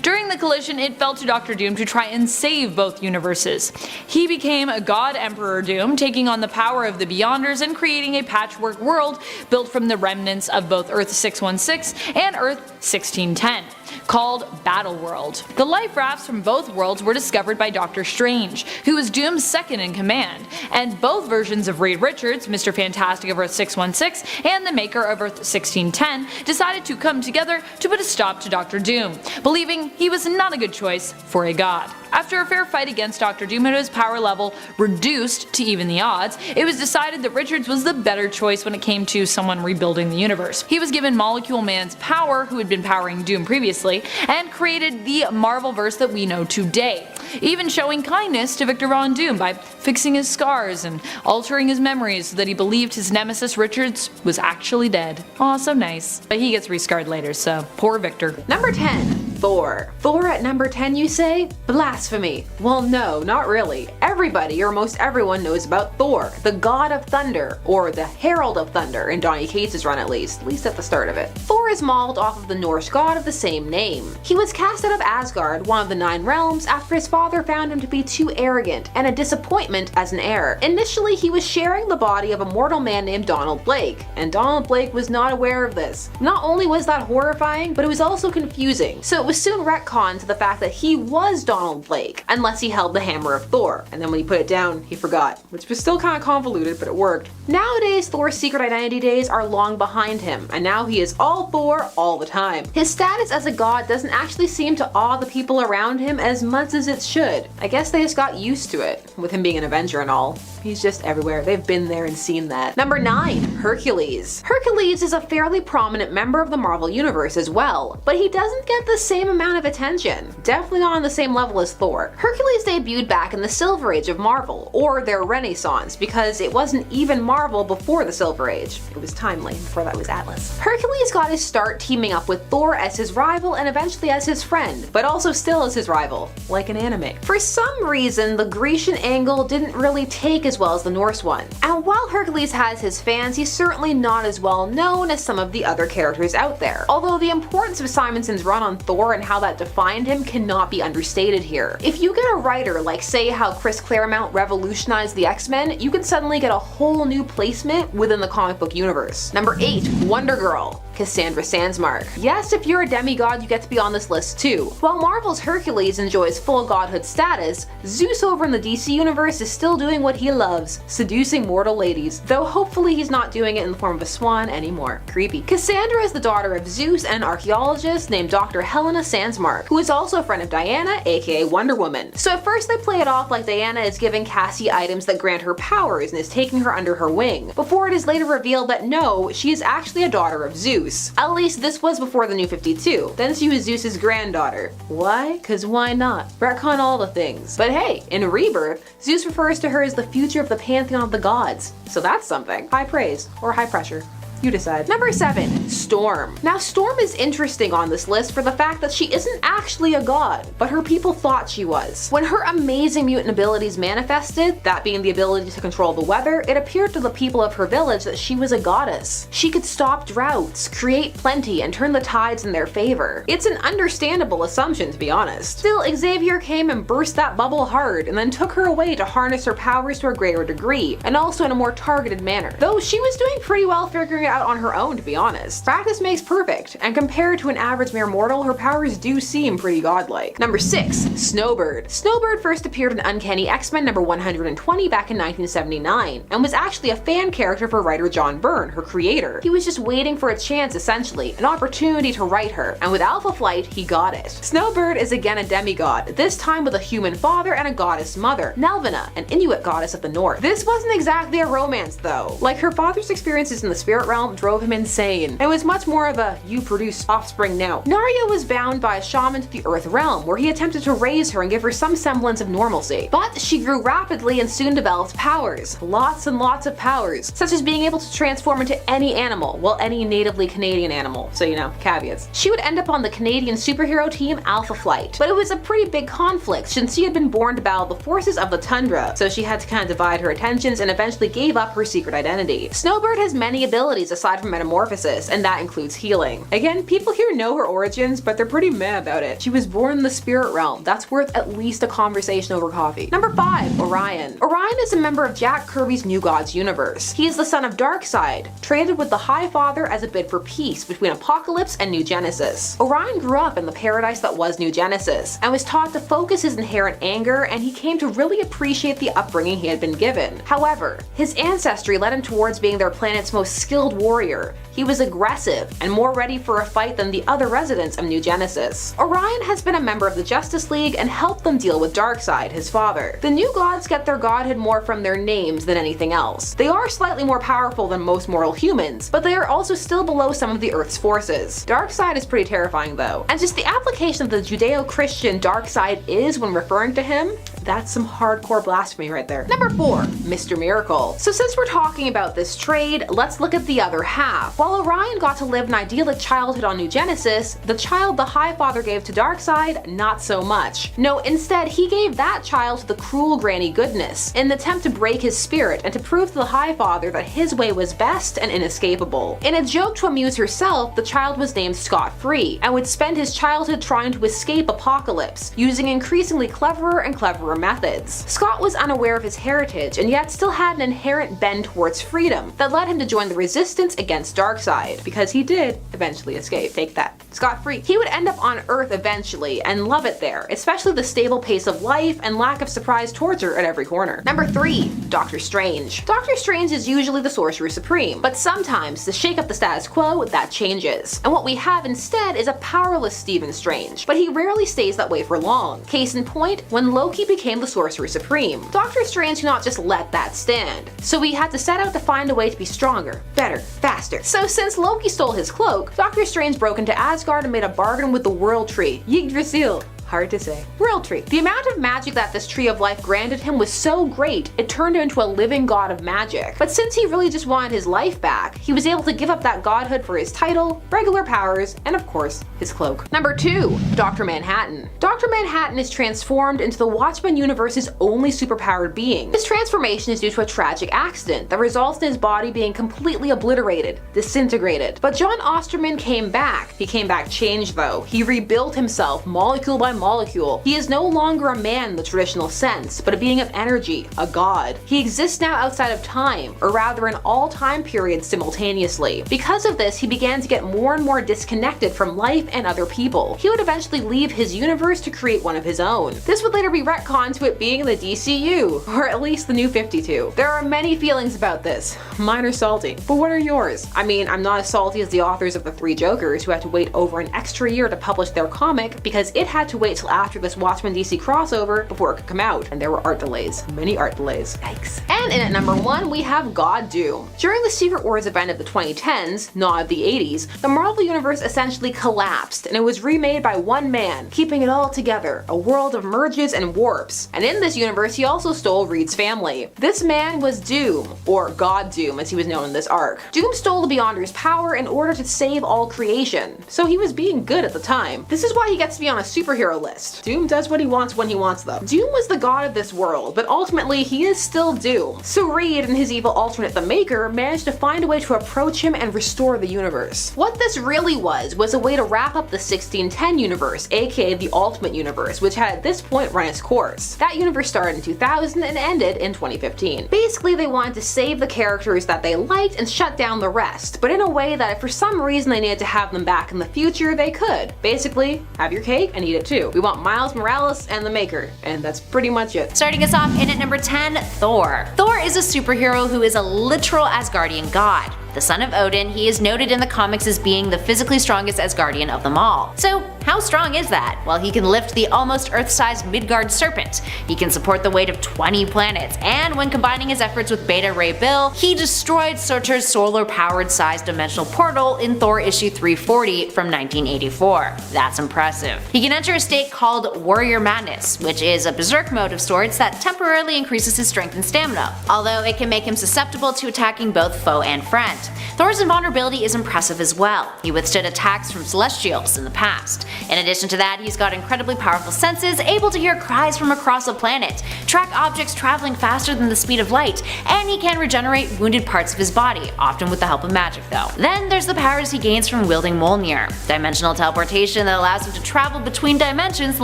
During the collision, it fell to Dr. Doom to try and save both universes. He became a God Emperor Doom, taking on the power of the Beyonders and creating a patchwork world built from the remnants of both Earth 616 and Earth 1610. Called Battleworld. The life rafts from both worlds were discovered by Doctor Strange, who was Doom's second in command, and both versions of Reed Richards, Mr. Fantastic of Earth 616 and the Maker of Earth 1610, decided to come together to put a stop to Dr. Doom, believing he was not a good choice for a god. After a fair fight against Dr. Doom and his power level reduced to even the odds, it was decided that Richards was the better choice when it came to someone rebuilding the universe. He was given Molecule Man's power, who had been powering Doom previously, and created the Marvelverse that we know today, even showing kindness to Victor Von Doom by fixing his scars and altering his memories so that he believed his nemesis Richards was actually dead. Aw, so nice. But he gets rescarred later, so poor Victor. Number 10. Thor. Thor at number 10, you say? Blasphemy. Well, no, not really. Everybody, or most everyone, knows about Thor, the god of thunder, or the herald of thunder in Donny Cates's run at least at the start of it. Thor is modeled off of the Norse god of the same name. He was cast out of Asgard, one of the 9 realms, after his father found him to be too arrogant and a disappointment as an heir. Initially, he was sharing the body of a mortal man named Donald Blake, and Donald Blake was not aware of this. Not only was that horrifying, but it was also confusing, so it was soon retconned to the fact that he was Donald Blake, unless he held the hammer of Thor, and then when he put it down, he forgot, which was still kind of convoluted, but it worked. Nowadays, Thor's secret identity days are long behind him, and now he is all Thor all the time. His status as a god doesn't actually seem to awe the people around him as much as it should. I guess they just got used to it, with him being an Avenger and all. He's just everywhere. They've been there and seen that. Number 9, Hercules. Hercules is a fairly prominent member of the Marvel Universe as well, but he doesn't get the same amount of attention. Definitely not on the same level as Thor. Hercules debuted back in the Silver Age of Marvel, or their Renaissance, because it wasn't even Marvel before the Silver Age. It was Timely, before that was Atlas. Hercules got his start teaming up with Thor as his rival and eventually as his friend, but also still as his rival, like an anime. For some reason, the Grecian angle didn't really take as well as the Norse one. And while Hercules has his fans, he's certainly not as well known as some of the other characters out there. Although the importance of Simonson's run on Thor and how that defined him cannot be understated here. If you get a writer like, say, how Chris Claremont revolutionized the X-Men, you can suddenly get a whole new placement within the comic book universe. Number 8, Wonder Girl. Cassandra Sandsmark. Yes, if you're a demigod, you get to be on this list too. While Marvel's Hercules enjoys full godhood status, Zeus over in the DC universe is still doing what he loves, seducing mortal ladies, though hopefully he's not doing it in the form of a swan anymore. Creepy. Cassandra is the daughter of Zeus and an archaeologist named Dr. Helena Sandsmark, who is also a friend of Diana, aka Wonder Woman. So at first they play it off like Diana is giving Cassie items that grant her powers and is taking her under her wing, before it is later revealed that no, she is actually a daughter of Zeus. At least this was before the New 52. Then she was Zeus's granddaughter. Why? Cause why not? Retcon all the things. But hey, in Rebirth, Zeus refers to her as the future of the pantheon of the gods. So that's something. High praise, or high pressure. You decide. Number 7, Storm. Now Storm is interesting on this list for the fact that she isn't actually a god, but her people thought she was. When her amazing mutant abilities manifested, that being the ability to control the weather, it appeared to the people of her village that she was a goddess. She could stop droughts, create plenty, and turn the tides in their favor. It's an understandable assumption, to be honest. Still, Xavier came and burst that bubble hard, and then took her away to harness her powers to a greater degree, and also in a more targeted manner. Though she was doing pretty well figuring it out on her own, to be honest. Practice makes perfect, and compared to an average mere mortal, her powers do seem pretty godlike. Number 6, Snowbird. Snowbird first appeared in Uncanny X-Men number 120 back in 1979, and was actually a fan character for writer John Byrne, her creator. He was just waiting for a chance, essentially, an opportunity to write her, and with Alpha Flight, he got it. Snowbird is again a demigod, this time with a human father and a goddess mother, Nelvina, an Inuit goddess of the north. This wasn't exactly a romance though. Like, her father's experiences in the spirit realm drove him insane. It was much more of a you produce offspring now. Narya was bound by a shaman to the Earth realm, where he attempted to raise her and give her some semblance of normalcy. But she grew rapidly and soon developed powers. Lots and lots of powers, such as being able to transform into any animal, well, any natively Canadian animal, so you know, caveats. She would end up on the Canadian superhero team Alpha Flight, but it was a pretty big conflict since she had been born to battle the forces of the tundra, so she had to kind of divide her attentions and eventually gave up her secret identity. Snowbird has many abilities aside from metamorphosis, and that includes healing. Again, people here know her origins, but they're pretty mad about it. She was born in the spirit realm. That's worth at least a conversation over coffee. Number 5, Orion. Orion is a member of Jack Kirby's New Gods universe. He is the son of Darkseid, traded with the High Father as a bid for peace between Apocalypse and New Genesis. Orion grew up in the paradise that was New Genesis, and was taught to focus his inherent anger, and he came to really appreciate the upbringing he had been given. However, his ancestry led him towards being their planet's most skilled warrior. He was aggressive and more ready for a fight than the other residents of New Genesis. Orion has been a member of the Justice League and helped them deal with Darkseid, his father. The new gods get their godhood more from their names than anything else. They are slightly more powerful than most mortal humans, but they are also still below some of the Earth's forces. Darkseid is pretty terrifying though, and just the application of the Judeo-Christian Darkseid is when referring to him, That's some hardcore blasphemy right there. Number 4, Mr. Miracle. So since we're talking about this trade, let's look at the other half. While Orion got to live an idyllic childhood on New Genesis, the child the High Father gave to Darkseid, not so much. No, instead he gave that child to the cruel Granny Goodness, in the attempt to break his spirit and to prove to the High Father that his way was best and inescapable. In a joke to amuse herself, the child was named Scot-Free, and would spend his childhood trying to escape Apocalypse, using increasingly cleverer and cleverer methods. Scott was unaware of his heritage, and yet still had an inherent bend towards freedom that led him to join the resistance against Darkseid, because he did eventually escape. Take that. Scot-free. He would end up on Earth eventually, and love it there, especially the stable pace of life and lack of surprise torture at every corner. Number 3, Doctor Strange. Doctor Strange is usually the Sorcerer Supreme, but sometimes, to shake up the status quo, that changes. And what we have instead is a powerless Stephen Strange, but he rarely stays that way for long. Case in point, when Loki became the Sorcerer Supreme. Doctor Strange could not just let that stand, so he had to set out to find a way to be stronger, better, faster. So since Loki stole his cloak, Doctor Strange broke into Asgard and made a bargain with the World Tree. Yggdrasil. Hard to say. World Tree. The amount of magic that this Tree of Life granted him was so great, it turned him into a living god of magic. But since he really just wanted his life back, he was able to give up that godhood for his title, regular powers, and of course, his cloak. Number 2, Dr. Manhattan. Dr. Manhattan is transformed into the Watchmen universe's only superpowered being. This transformation is due to a tragic accident that results in his body being completely obliterated, disintegrated. But John Osterman came back. He came back changed though. He rebuilt himself molecule by molecule. He is no longer a man in the traditional sense, but a being of energy, a god. He exists now outside of time, or rather in all time periods simultaneously. Because of this, he began to get more and more disconnected from life and other people. He would eventually leave his universe to create one of his own. This would later be retconned to it being in the DCU, or at least the New 52. There are many feelings about this. Mine are salty, but what are yours? I mean, I'm not as salty as the authors of the 3 Jokers, who had to wait over an extra year to publish their comic because it had to wait till after this Watchmen DC crossover before it could come out, and there were art delays. Many art delays. Yikes. And in at number 1, we have God Doom. During the Secret Wars event of the 2010s, not of the 80s, the Marvel Universe essentially collapsed, and it was remade by one man, keeping it all together, a world of merges and warps. And in this universe, he also stole Reed's family. This man was Doom, or God Doom as he was known in this arc. Doom stole the Beyonder's power in order to save all creation, so he was being good at the time. This is why he gets to be on a superhero list. Doom does what he wants when he wants though. Doom was the god of this world, but ultimately he is still Doom. So Reed and his evil alternate the Maker managed to find a way to approach him and restore the universe. What this really was a way to wrap up the 1610 universe, aka the Ultimate Universe, which had at this point run its course. That universe started in 2000 and ended in 2015. Basically, they wanted to save the characters that they liked and shut down the rest, but in a way that if for some reason they needed to have them back in the future, they could. Basically, have your cake and eat it too. We want Miles Morales and the Maker, and that's pretty much it. Starting us off in at number 10, Thor. Thor is a superhero who is a literal Asgardian god. The son of Odin, he is noted in the comics as being the physically strongest Asgardian of them all. So how strong is that? Well, he can lift the almost Earth-sized Midgard serpent, he can support the weight of 20 planets, and when combining his efforts with Beta Ray Bill, he destroyed Surtur's solar-powered sized dimensional portal in Thor issue 340 from 1984. That's impressive. He can enter a state called Warrior Madness, which is a berserk mode of sorts that temporarily increases his strength and stamina, although it can make him susceptible to attacking both foe and friend. Thor's invulnerability is impressive as well. He withstood attacks from Celestials in the past. In addition to that, he's got incredibly powerful senses, able to hear cries from across a planet, track objects traveling faster than the speed of light, and he can regenerate wounded parts of his body, often with the help of magic though. Then there's the powers he gains from wielding Mjolnir, dimensional teleportation that allows him to travel between dimensions the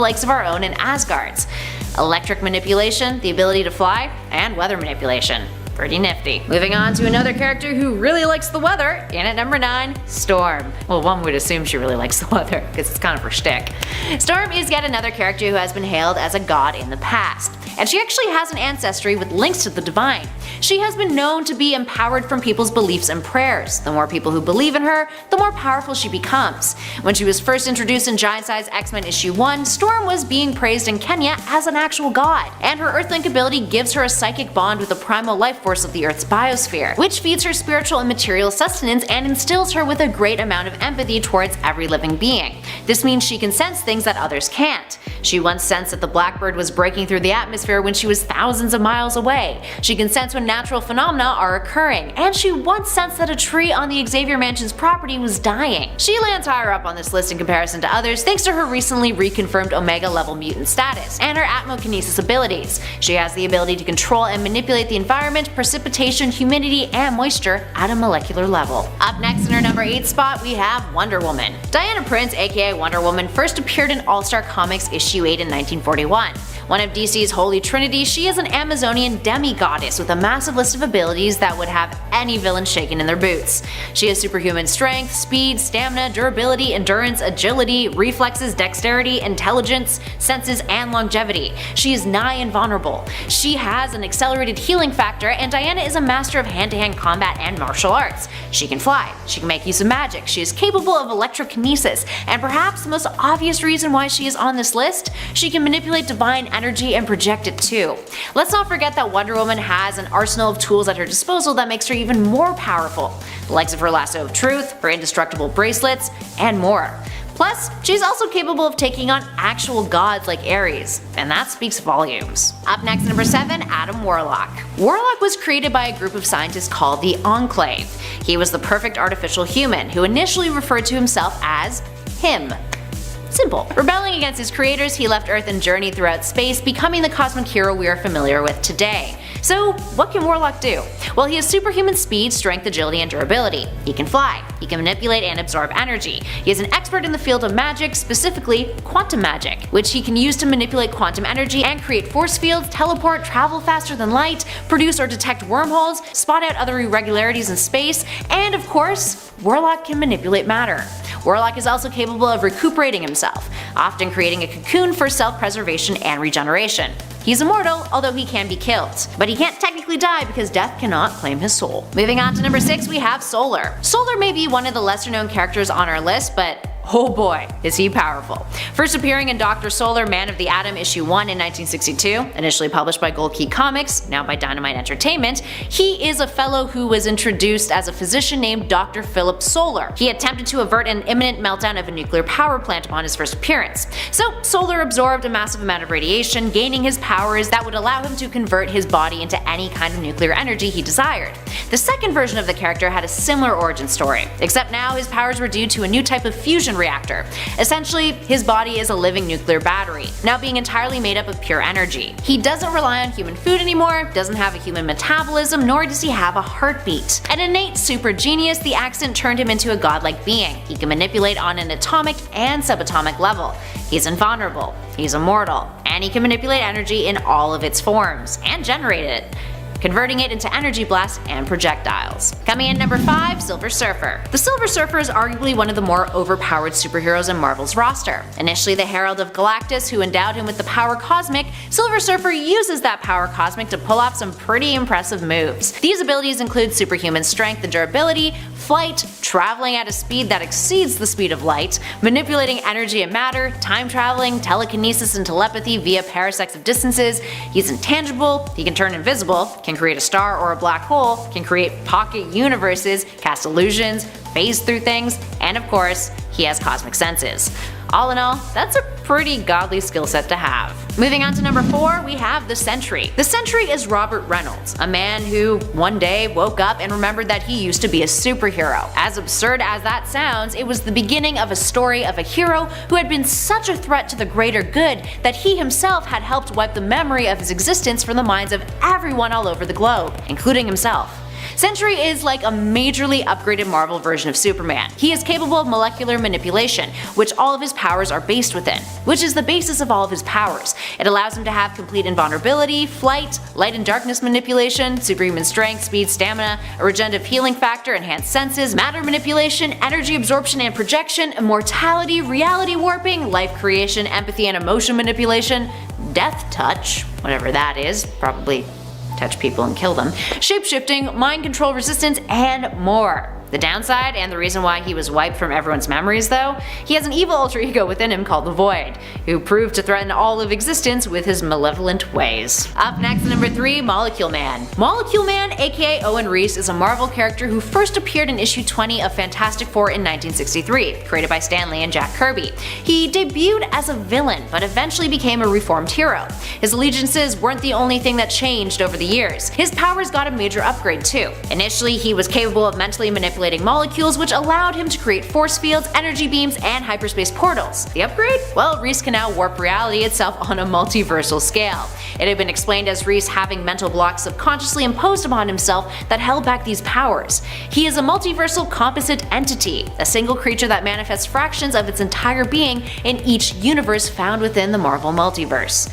likes of our own and Asgard's, electric manipulation, the ability to fly, and weather manipulation. Pretty nifty. Moving on to another character who really likes the weather, in at number 9, Storm. Well, one would assume she really likes the weather, because it's kind of her shtick. Storm is yet another character who has been hailed as a god in the past, and she actually has an ancestry with links to the divine. She has been known to be empowered from people's beliefs and prayers. The more people who believe in her, the more powerful she becomes. When she was first introduced in Giant Size X-Men issue 1, Storm was being praised in Kenya as an actual god, and her Earthlink ability gives her a psychic bond with the primal life force of the Earth's biosphere, which feeds her spiritual and material sustenance and instills her with a great amount of empathy towards every living being. This means she can sense things that others can't. She once sensed that the blackbird was breaking through the atmosphere when she was thousands of miles away. She can sense when natural phenomena are occurring, and she once sensed that a tree on the Xavier Mansion's property was dying. She lands higher up on this list in comparison to others thanks to her recently reconfirmed Omega level mutant status and her atmokinesis abilities. She has the ability to control and manipulate the environment, precipitation, humidity, and moisture at a molecular level. Up next in our number 8 spot, we have Wonder Woman. Diana Prince, aka Wonder Woman, first appeared in All-Star Comics issue 8 in 1941. One of DC's Holy Trinity, she is an Amazonian demi-goddess with a massive list of abilities that would have any villain shaken in their boots. She has superhuman strength, speed, stamina, durability, endurance, agility, reflexes, dexterity, intelligence, senses, and longevity. She is nigh invulnerable. She has an accelerated healing factor, and Diana is a master of hand-to-hand combat and martial arts. She can fly, she can make use of magic, she is capable of electrokinesis, and perhaps the most obvious reason why she is on this list, she can manipulate divine energy and project it too. Let's not forget that Wonder Woman has an arsenal of tools at her disposal that makes her even more powerful, the likes of her lasso of truth, her indestructible bracelets, and more. Plus, she's also capable of taking on actual gods like Ares, and that speaks volumes. Up next, number 7, Adam Warlock. Warlock was created by a group of scientists called the Enclave. He was the perfect artificial human, who initially referred to himself as him. Simple. Rebelling against his creators, he left Earth and journeyed throughout space, becoming the cosmic hero we are familiar with today. So what can Warlock do? Well, he has superhuman speed, strength, agility, and durability. He can fly, he can manipulate and absorb energy. He is an expert in the field of magic, specifically quantum magic, which he can use to manipulate quantum energy and create force fields, teleport, travel faster than light, produce or detect wormholes, spot out other irregularities in space, and of course, Warlock can manipulate matter. Warlock is also capable of recuperating himself, often creating a cocoon for self-preservation and regeneration. He's immortal, although he can be killed. But he can't technically die because death cannot claim his soul. Moving on to number 6, we have Solar. Solar may be one of the lesser known characters on our list, but oh boy, is he powerful. First appearing in Dr. Solar, Man of the Atom issue 1 in 1962, initially published by Gold Key Comics, now by Dynamite Entertainment, he is a fellow who was introduced as a physician named Dr. Philip Solar. He attempted to avert an imminent meltdown of a nuclear power plant upon his first appearance. So Solar absorbed a massive amount of radiation, gaining his powers that would allow him to convert his body into any kind of nuclear energy he desired. The second version of the character had a similar origin story, except now his powers were due to a new type of fusion reactor. Essentially, his body is a living nuclear battery, now being entirely made up of pure energy. He doesn't rely on human food anymore, doesn't have a human metabolism, nor does he have a heartbeat. An innate super genius, the accident turned him into a godlike being. He can manipulate on an atomic and subatomic level. He's invulnerable, he's immortal, and he can manipulate energy in all of its forms, and generate it, converting it into energy blasts and projectiles. Coming in number 5, Silver Surfer. The Silver Surfer is arguably one of the more overpowered superheroes in Marvel's roster. Initially the Herald of Galactus, who endowed him with the power cosmic, Silver Surfer uses that power cosmic to pull off some pretty impressive moves. These abilities include superhuman strength and durability, flight, traveling at a speed that exceeds the speed of light, manipulating energy and matter, time traveling, telekinesis and telepathy via parsecs of distances. He's intangible, he can turn invisible, can create a star or a black hole, can create pocket universes, cast illusions, phase through things, and of course, he has cosmic senses. All in all, that's a pretty godly skill set to have. Moving on to number 4, we have the Sentry. The Sentry is Robert Reynolds, a man who one day woke up and remembered that he used to be a superhero. As absurd as that sounds, it was the beginning of a story of a hero who had been such a threat to the greater good that he himself had helped wipe the memory of his existence from the minds of everyone all over the globe, including himself. Sentry is like a majorly upgraded Marvel version of Superman. He is capable of molecular manipulation, which all of his powers are based within, which is the basis of all of his powers. It allows him to have complete invulnerability, flight, light and darkness manipulation, superhuman strength, speed, stamina, a regenerative healing factor, enhanced senses, matter manipulation, energy absorption and projection, immortality, reality warping, life creation, empathy and emotion manipulation, death touch, whatever that is, probably touch people and kill them, shapeshifting, mind control resistance, and more. The downside, and the reason why he was wiped from everyone's memories though, he has an evil alter ego within him called the Void, who proved to threaten all of existence with his malevolent ways. Up next, number 3, Molecule Man. Molecule Man, aka Owen Reese, is a Marvel character who first appeared in issue 20 of Fantastic Four in 1963, created by Stan Lee and Jack Kirby. He debuted as a villain, but eventually became a reformed hero. His allegiances weren't the only thing that changed over the years. His powers got a major upgrade too. Initially, he was capable of mentally manipulating molecules, which allowed him to create force fields, energy beams, and hyperspace portals. The upgrade? Well, Reese can now warp reality itself on a multiversal scale. It had been explained as Reese having mental blocks subconsciously imposed upon himself that held back these powers. He is a multiversal composite entity, a single creature that manifests fractions of its entire being in each universe found within the Marvel multiverse.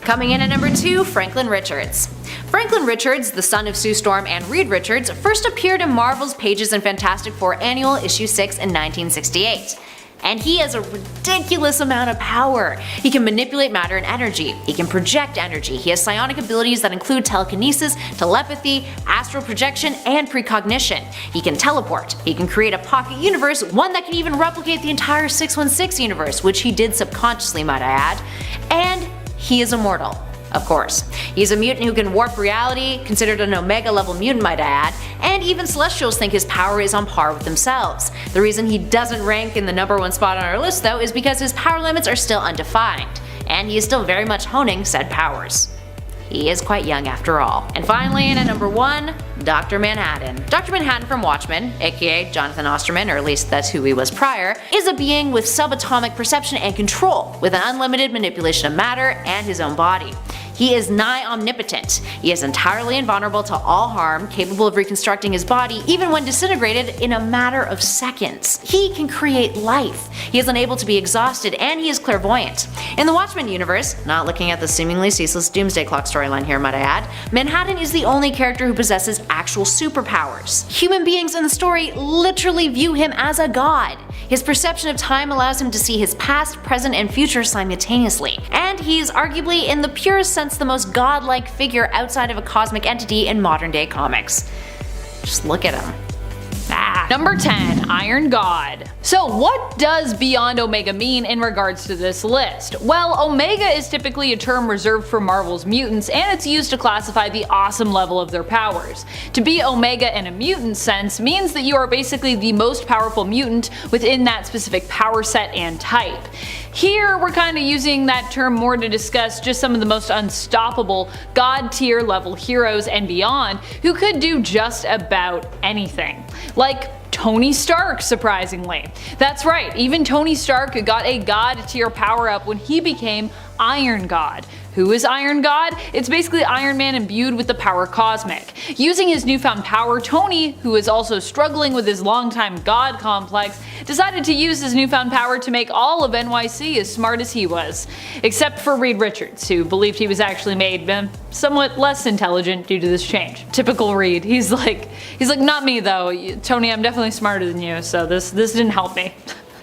Coming in at number 2, Franklin Richards. Franklin Richards, the son of Sue Storm and Reed Richards, first appeared in Marvel's Pages in Fantastic Four Annual Issue 6 in 1968. And he has a ridiculous amount of power. He can manipulate matter and energy. He can project energy. He has psionic abilities that include telekinesis, telepathy, astral projection, and precognition. He can teleport. He can create a pocket universe, one that can even replicate the entire 616 universe, which he did subconsciously, might I add. And he is immortal. Of course. He's a mutant who can warp reality, considered an Omega level mutant might I add, and even Celestials think his power is on par with themselves. The reason he doesn't rank in the number 1 spot on our list though is because his power limits are still undefined, and he is still very much honing said powers. He is quite young after all. And finally, in at number 1, Dr. Manhattan. Dr. Manhattan from Watchmen, aka Jonathan Osterman, or at least that's who he was prior, is a being with subatomic perception and control, with an unlimited manipulation of matter and his own body. He is nigh omnipotent. He is entirely invulnerable to all harm, capable of reconstructing his body even when disintegrated in a matter of seconds. He can create life. He is unable to be exhausted, and he is clairvoyant. In the Watchmen universe, not looking at the seemingly ceaseless Doomsday Clock storyline here might I add, Manhattan is the only character who possesses actual superpowers. Human beings in the story literally view him as a god. His perception of time allows him to see his past, present, and future simultaneously, and he is arguably in the purest sense the most godlike figure outside of a cosmic entity in modern day comics. Just look at him. Number 10, Iron God. So what does Beyond Omega mean in regards to this list? Well, Omega is typically a term reserved for Marvel's mutants, and it's used to classify the awesome level of their powers. To be Omega in a mutant sense means that you are basically the most powerful mutant within that specific power set and type. Here, we're kind of using that term more to discuss just some of the most unstoppable god tier level heroes and beyond who could do just about anything. Like Tony Stark, surprisingly. That's right, even Tony Stark got a god tier power up when he became Iron God. Who is Iron God? It's basically Iron Man imbued with the power cosmic. Using his newfound power, Tony, who is also struggling with his longtime god complex, decided to use his newfound power to make all of NYC as smart as he was. Except for Reed Richards, who believed he was actually made somewhat less intelligent due to this change. Typical Reed. He's like, not me though. Tony, I'm definitely smarter than you, so this didn't help me.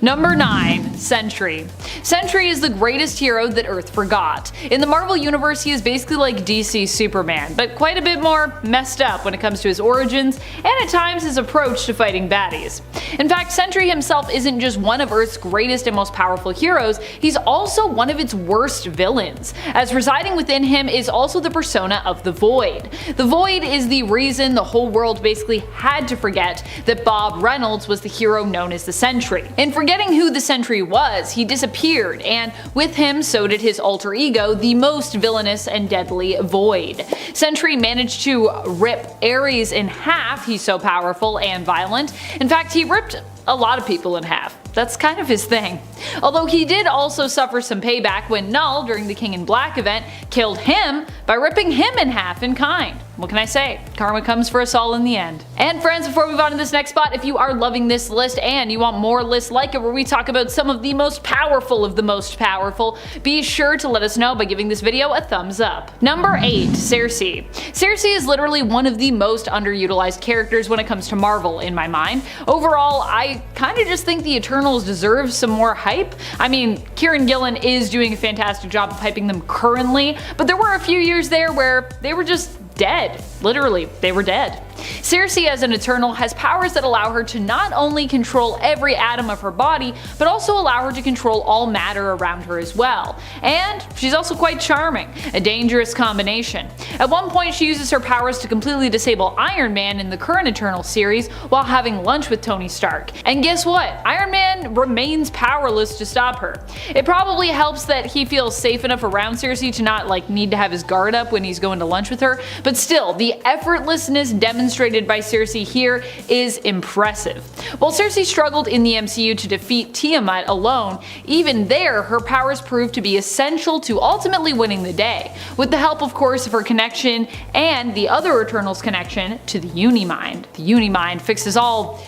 Number 9, Sentry. Sentry is the greatest hero that Earth forgot. In the Marvel universe, he is basically like DC's Superman, but quite a bit more messed up when it comes to his origins and at times his approach to fighting baddies. In fact, Sentry himself isn't just one of Earth's greatest and most powerful heroes, he's also one of its worst villains, as residing within him is also the persona of the Void. The Void is the reason the whole world basically had to forget that Bob Reynolds was the hero known as the Sentry. In forgetting who the Sentry was, he disappeared, and with him so did his alter ego, the most villainous and deadly Void. Sentry managed to rip Ares in half, he's so powerful and violent. In fact, he ripped a lot of people in half. That's kind of his thing. Although he did also suffer some payback when Null, during the King in Black event, killed him by ripping him in half in kind. what can I say? Karma comes for us all in the end. And friends, before we move on to this next spot, if you are loving this list and you want more lists like it where we talk about some of the most powerful of the most powerful, be sure to let us know by giving this video a thumbs up. Number 8, Cersei. Cersei is literally one of the most underutilized characters when it comes to Marvel in my mind. Overall, I kinda just think the Eternals deserve some more hype. I mean, Kieran Gillen is doing a fantastic job of hyping them currently, but there were a few years there where they were just dead. Literally, they were dead. Cersei as an Eternal has powers that allow her to not only control every atom of her body, but also allow her to control all matter around her as well. And she's also quite charming, a dangerous combination. At one point she uses her powers to completely disable Iron Man in the current Eternal series while having lunch with Tony Stark. And guess what? Iron Man remains powerless to stop her. It probably helps that he feels safe enough around Cersei to not need to have his guard up when he's going to lunch with her, but still, the effortlessness demonstrated by Cersei here is impressive. While Cersei struggled in the MCU to defeat Tiamat alone, even there her powers proved to be essential to ultimately winning the day, with the help of course of her connection and the other Eternals' connection to the Unimind. The Unimind fixes all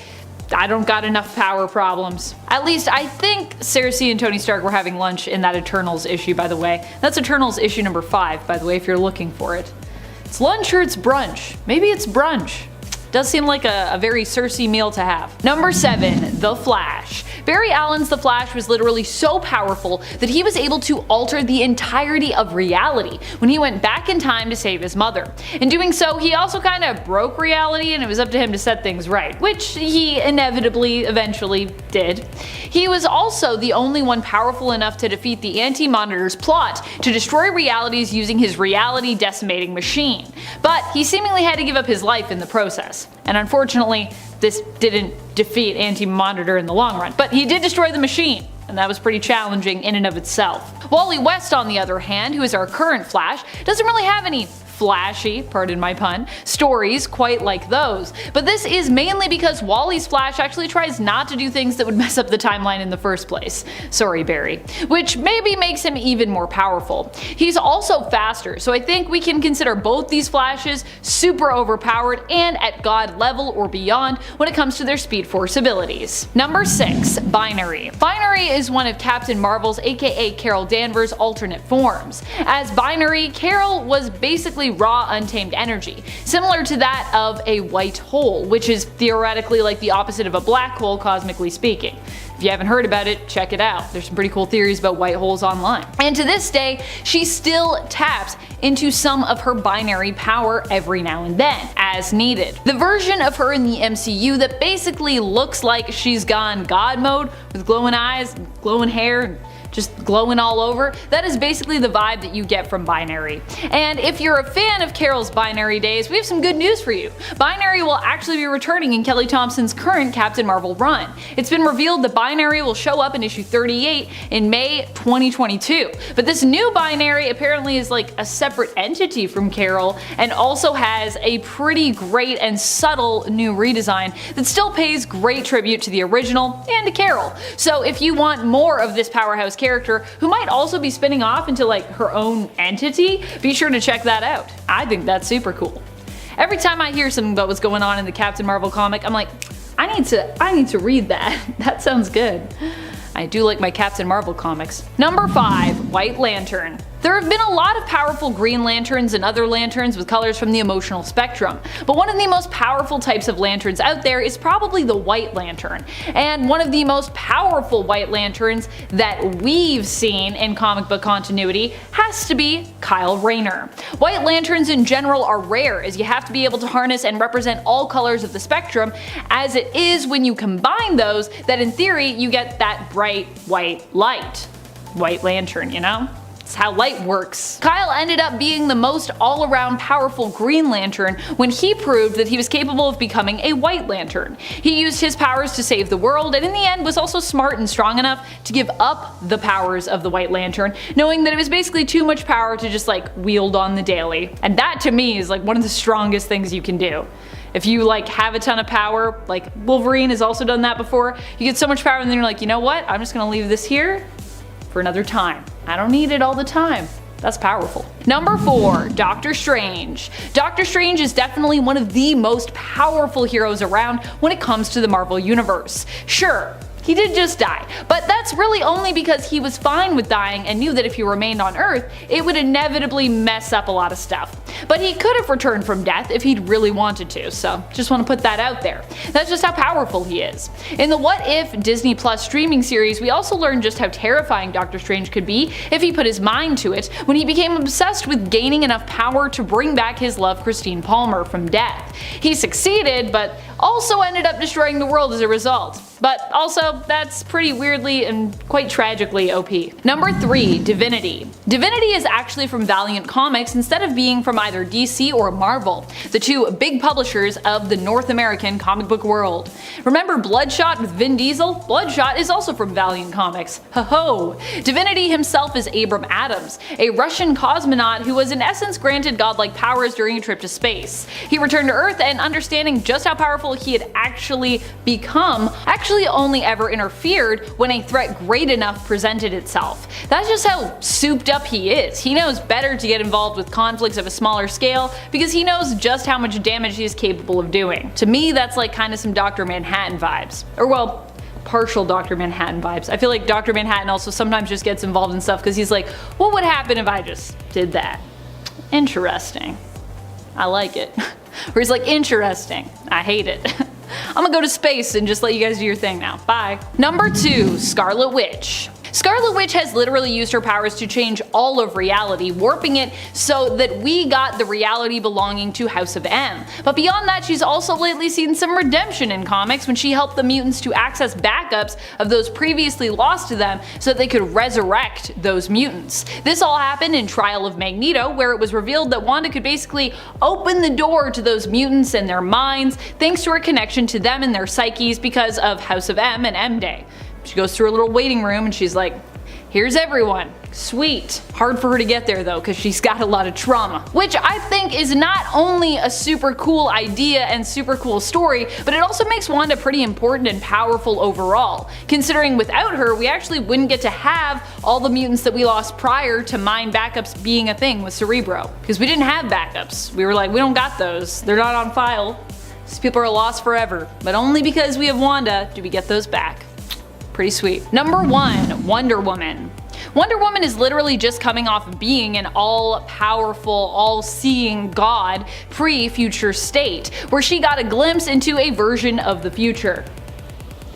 I don't got enough power problems. At least I think Cersei and Tony Stark were having lunch in that Eternals issue, by the way. That's Eternals issue number 5, by the way, if you're looking for it. It's lunch or it's brunch. Maybe it's brunch. Does seem like a very Cersei meal to have. Number 7, The Flash. Barry Allen's The Flash was literally so powerful that he was able to alter the entirety of reality when he went back in time to save his mother. In doing so, he also kind of broke reality and it was up to him to set things right, which he inevitably eventually did. He was also the only one powerful enough to defeat the Anti-Monitor's plot to destroy realities using his reality decimating machine. But he seemingly had to give up his life in the process. And unfortunately, this didn't defeat Anti-Monitor in the long run, but he did destroy the machine, and that was pretty challenging in and of itself. Wally West, on the other hand, who is our current Flash, doesn't really have any flashy, pardon my pun, stories quite like those. But this is mainly because Wally's Flash actually tries not to do things that would mess up the timeline in the first place. Sorry, Barry. Which maybe makes him even more powerful. He's also faster, so I think we can consider both these Flashes super overpowered and at god level or beyond when it comes to their Speed Force abilities. Number 6, Binary. Binary is one of Captain Marvel's aka Carol Danvers' alternate forms. As Binary, Carol was basically raw untamed energy, similar to that of a white hole, which is theoretically like the opposite of a black hole cosmically speaking. If you haven't heard about it, check it out. There's some pretty cool theories about white holes online. And to this day, she still taps into some of her binary power every now and then, as needed. The version of her in the MCU that basically looks like she's gone God mode, with glowing eyes, glowing hair, just glowing all over, that is basically the vibe that you get from Binary. And if you're a fan of Carol's Binary days, we have some good news for you. Binary will actually be returning in Kelly Thompson's current Captain Marvel run. It's been revealed that Binary will show up in issue 38 in May 2022. But this new Binary apparently is like a separate entity from Carol and also has a pretty great and subtle new redesign that still pays great tribute to the original and to Carol. So if you want more of this powerhouse character who might also be spinning off into her own entity, be sure to check that out. I think that's super cool. Every time I hear something about what's going on in the Captain Marvel comic, I'm like, I need to read that. That sounds good. I do like my Captain Marvel comics. Number 5, White Lantern. There have been a lot of powerful Green Lanterns and other lanterns with colors from the emotional spectrum, but one of the most powerful types of lanterns out there is probably the White Lantern. And one of the most powerful White Lanterns that we've seen in comic book continuity has to be Kyle Rayner. White Lanterns in general are rare, as you have to be able to harness and represent all colors of the spectrum, as it is when you combine those that in theory you get that bright white light. White Lantern, you know? It's how light works. Kyle ended up being the most all-around powerful Green Lantern when he proved that he was capable of becoming a White Lantern. He used his powers to save the world and in the end was also smart and strong enough to give up the powers of the White Lantern, knowing that it was basically too much power to just wield on the daily. And that to me is one of the strongest things you can do. If you have a ton of power, Wolverine has also done that before, you get so much power and then you're like, you know what, I'm just gonna leave this here for another time. I don't need it all the time, That's powerful. Number 4, Doctor Strange. Doctor Strange is definitely one of the most powerful heroes around when it comes to the Marvel Universe. Sure, he did just die, but that's really only because he was fine with dying and knew that if he remained on Earth, it would inevitably mess up a lot of stuff. But he could have returned from death if he'd really wanted to, so just want to put that out there. That's just how powerful he is. In the What If Disney Plus streaming series, we also learned just how terrifying Doctor Strange could be if he put his mind to it, when he became obsessed with gaining enough power to bring back his love Christine Palmer from death. He succeeded, but also ended up destroying the world as a result. But also, that's pretty weirdly and quite tragically OP. Number 3, Divinity. Divinity is actually from Valiant Comics instead of being from either DC or Marvel, the two big publishers of the North American comic book world. Remember Bloodshot with Vin Diesel? Bloodshot is also from Valiant Comics. Ho-ho! Divinity himself is Abram Adams, a Russian cosmonaut who was in essence granted godlike powers during a trip to space. He returned to Earth and understanding just how powerful he had actually become, actually only ever interfered when a threat great enough presented itself. That's just how souped up he is. He knows better to get involved with conflicts of a smaller scale because he knows just how much damage he is capable of doing. To me, that's like kind of some Dr. Manhattan vibes. Or well, partial Dr. Manhattan vibes. I feel like Dr. Manhattan also sometimes just gets involved in stuff because he's like, what would happen if I just did that? Interesting. I like it. Or he's like, interesting. I hate it. I'm gonna go to space and just let you guys do your thing now. Bye. Number 2, Scarlet Witch. Scarlet Witch has literally used her powers to change all of reality, warping it so that we got the reality belonging to House of M. But beyond that, she's also lately seen some redemption in comics when she helped the mutants to access backups of those previously lost to them so that they could resurrect those mutants. This all happened in Trial of Magneto, where it was revealed that Wanda could basically open the door to those mutants and their minds thanks to her connection to them and their psyches because of House of M and M-Day. She goes through a little waiting room and she's like, here's everyone. Sweet. Hard for her to get there though because she's got a lot of trauma. Which I think is not only a super cool idea and super cool story, but it also makes Wanda pretty important and powerful overall. Considering without her, we actually wouldn't get to have all the mutants that we lost prior to mind backups being a thing with Cerebro. Because we didn't have backups. We were like, we don't got those. They're not on file. These people are lost forever. But only because we have Wanda do we get those back. Pretty sweet. Number 1, Wonder Woman. Wonder Woman is literally just coming off of being an all-powerful, all-seeing god pre-future state, where she got a glimpse into a version of the future.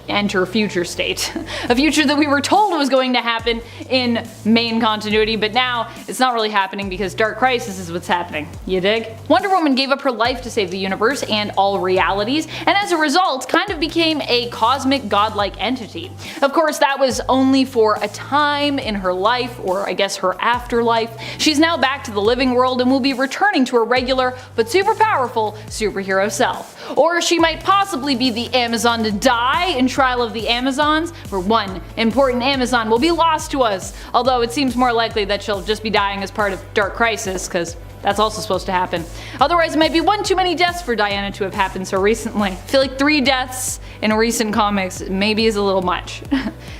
Enter future state. A future that we were told was going to happen in main continuity, but now it's not really happening because Dark Crisis is what's happening. You dig? Wonder Woman gave up her life to save the universe and all realities, and as a result kind of became a cosmic godlike entity. Of course, that was only for a time in her life, or I guess her afterlife. She's now back to the living world and will be returning to her regular but super powerful superhero self. Or she might possibly be the Amazon to die in Trial of the Amazons, where one important Amazon will be lost to us, although it seems more likely that she'll just be dying as part of Dark Crisis, because that's also supposed to happen. Otherwise, it might be one too many deaths for Diana to have happened so recently. I feel like 3 deaths in recent comics maybe is a little much.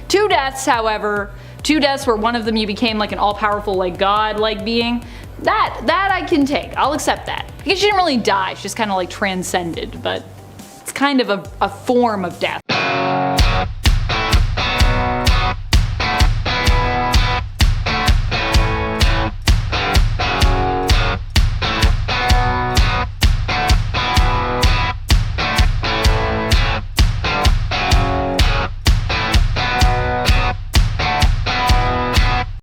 2 deaths, however, 2 deaths where one of them you became like an all-powerful like god-like being, that I can take. I'll accept that. I guess she didn't really die, she just kind of like transcended, but it's kind of a form of death.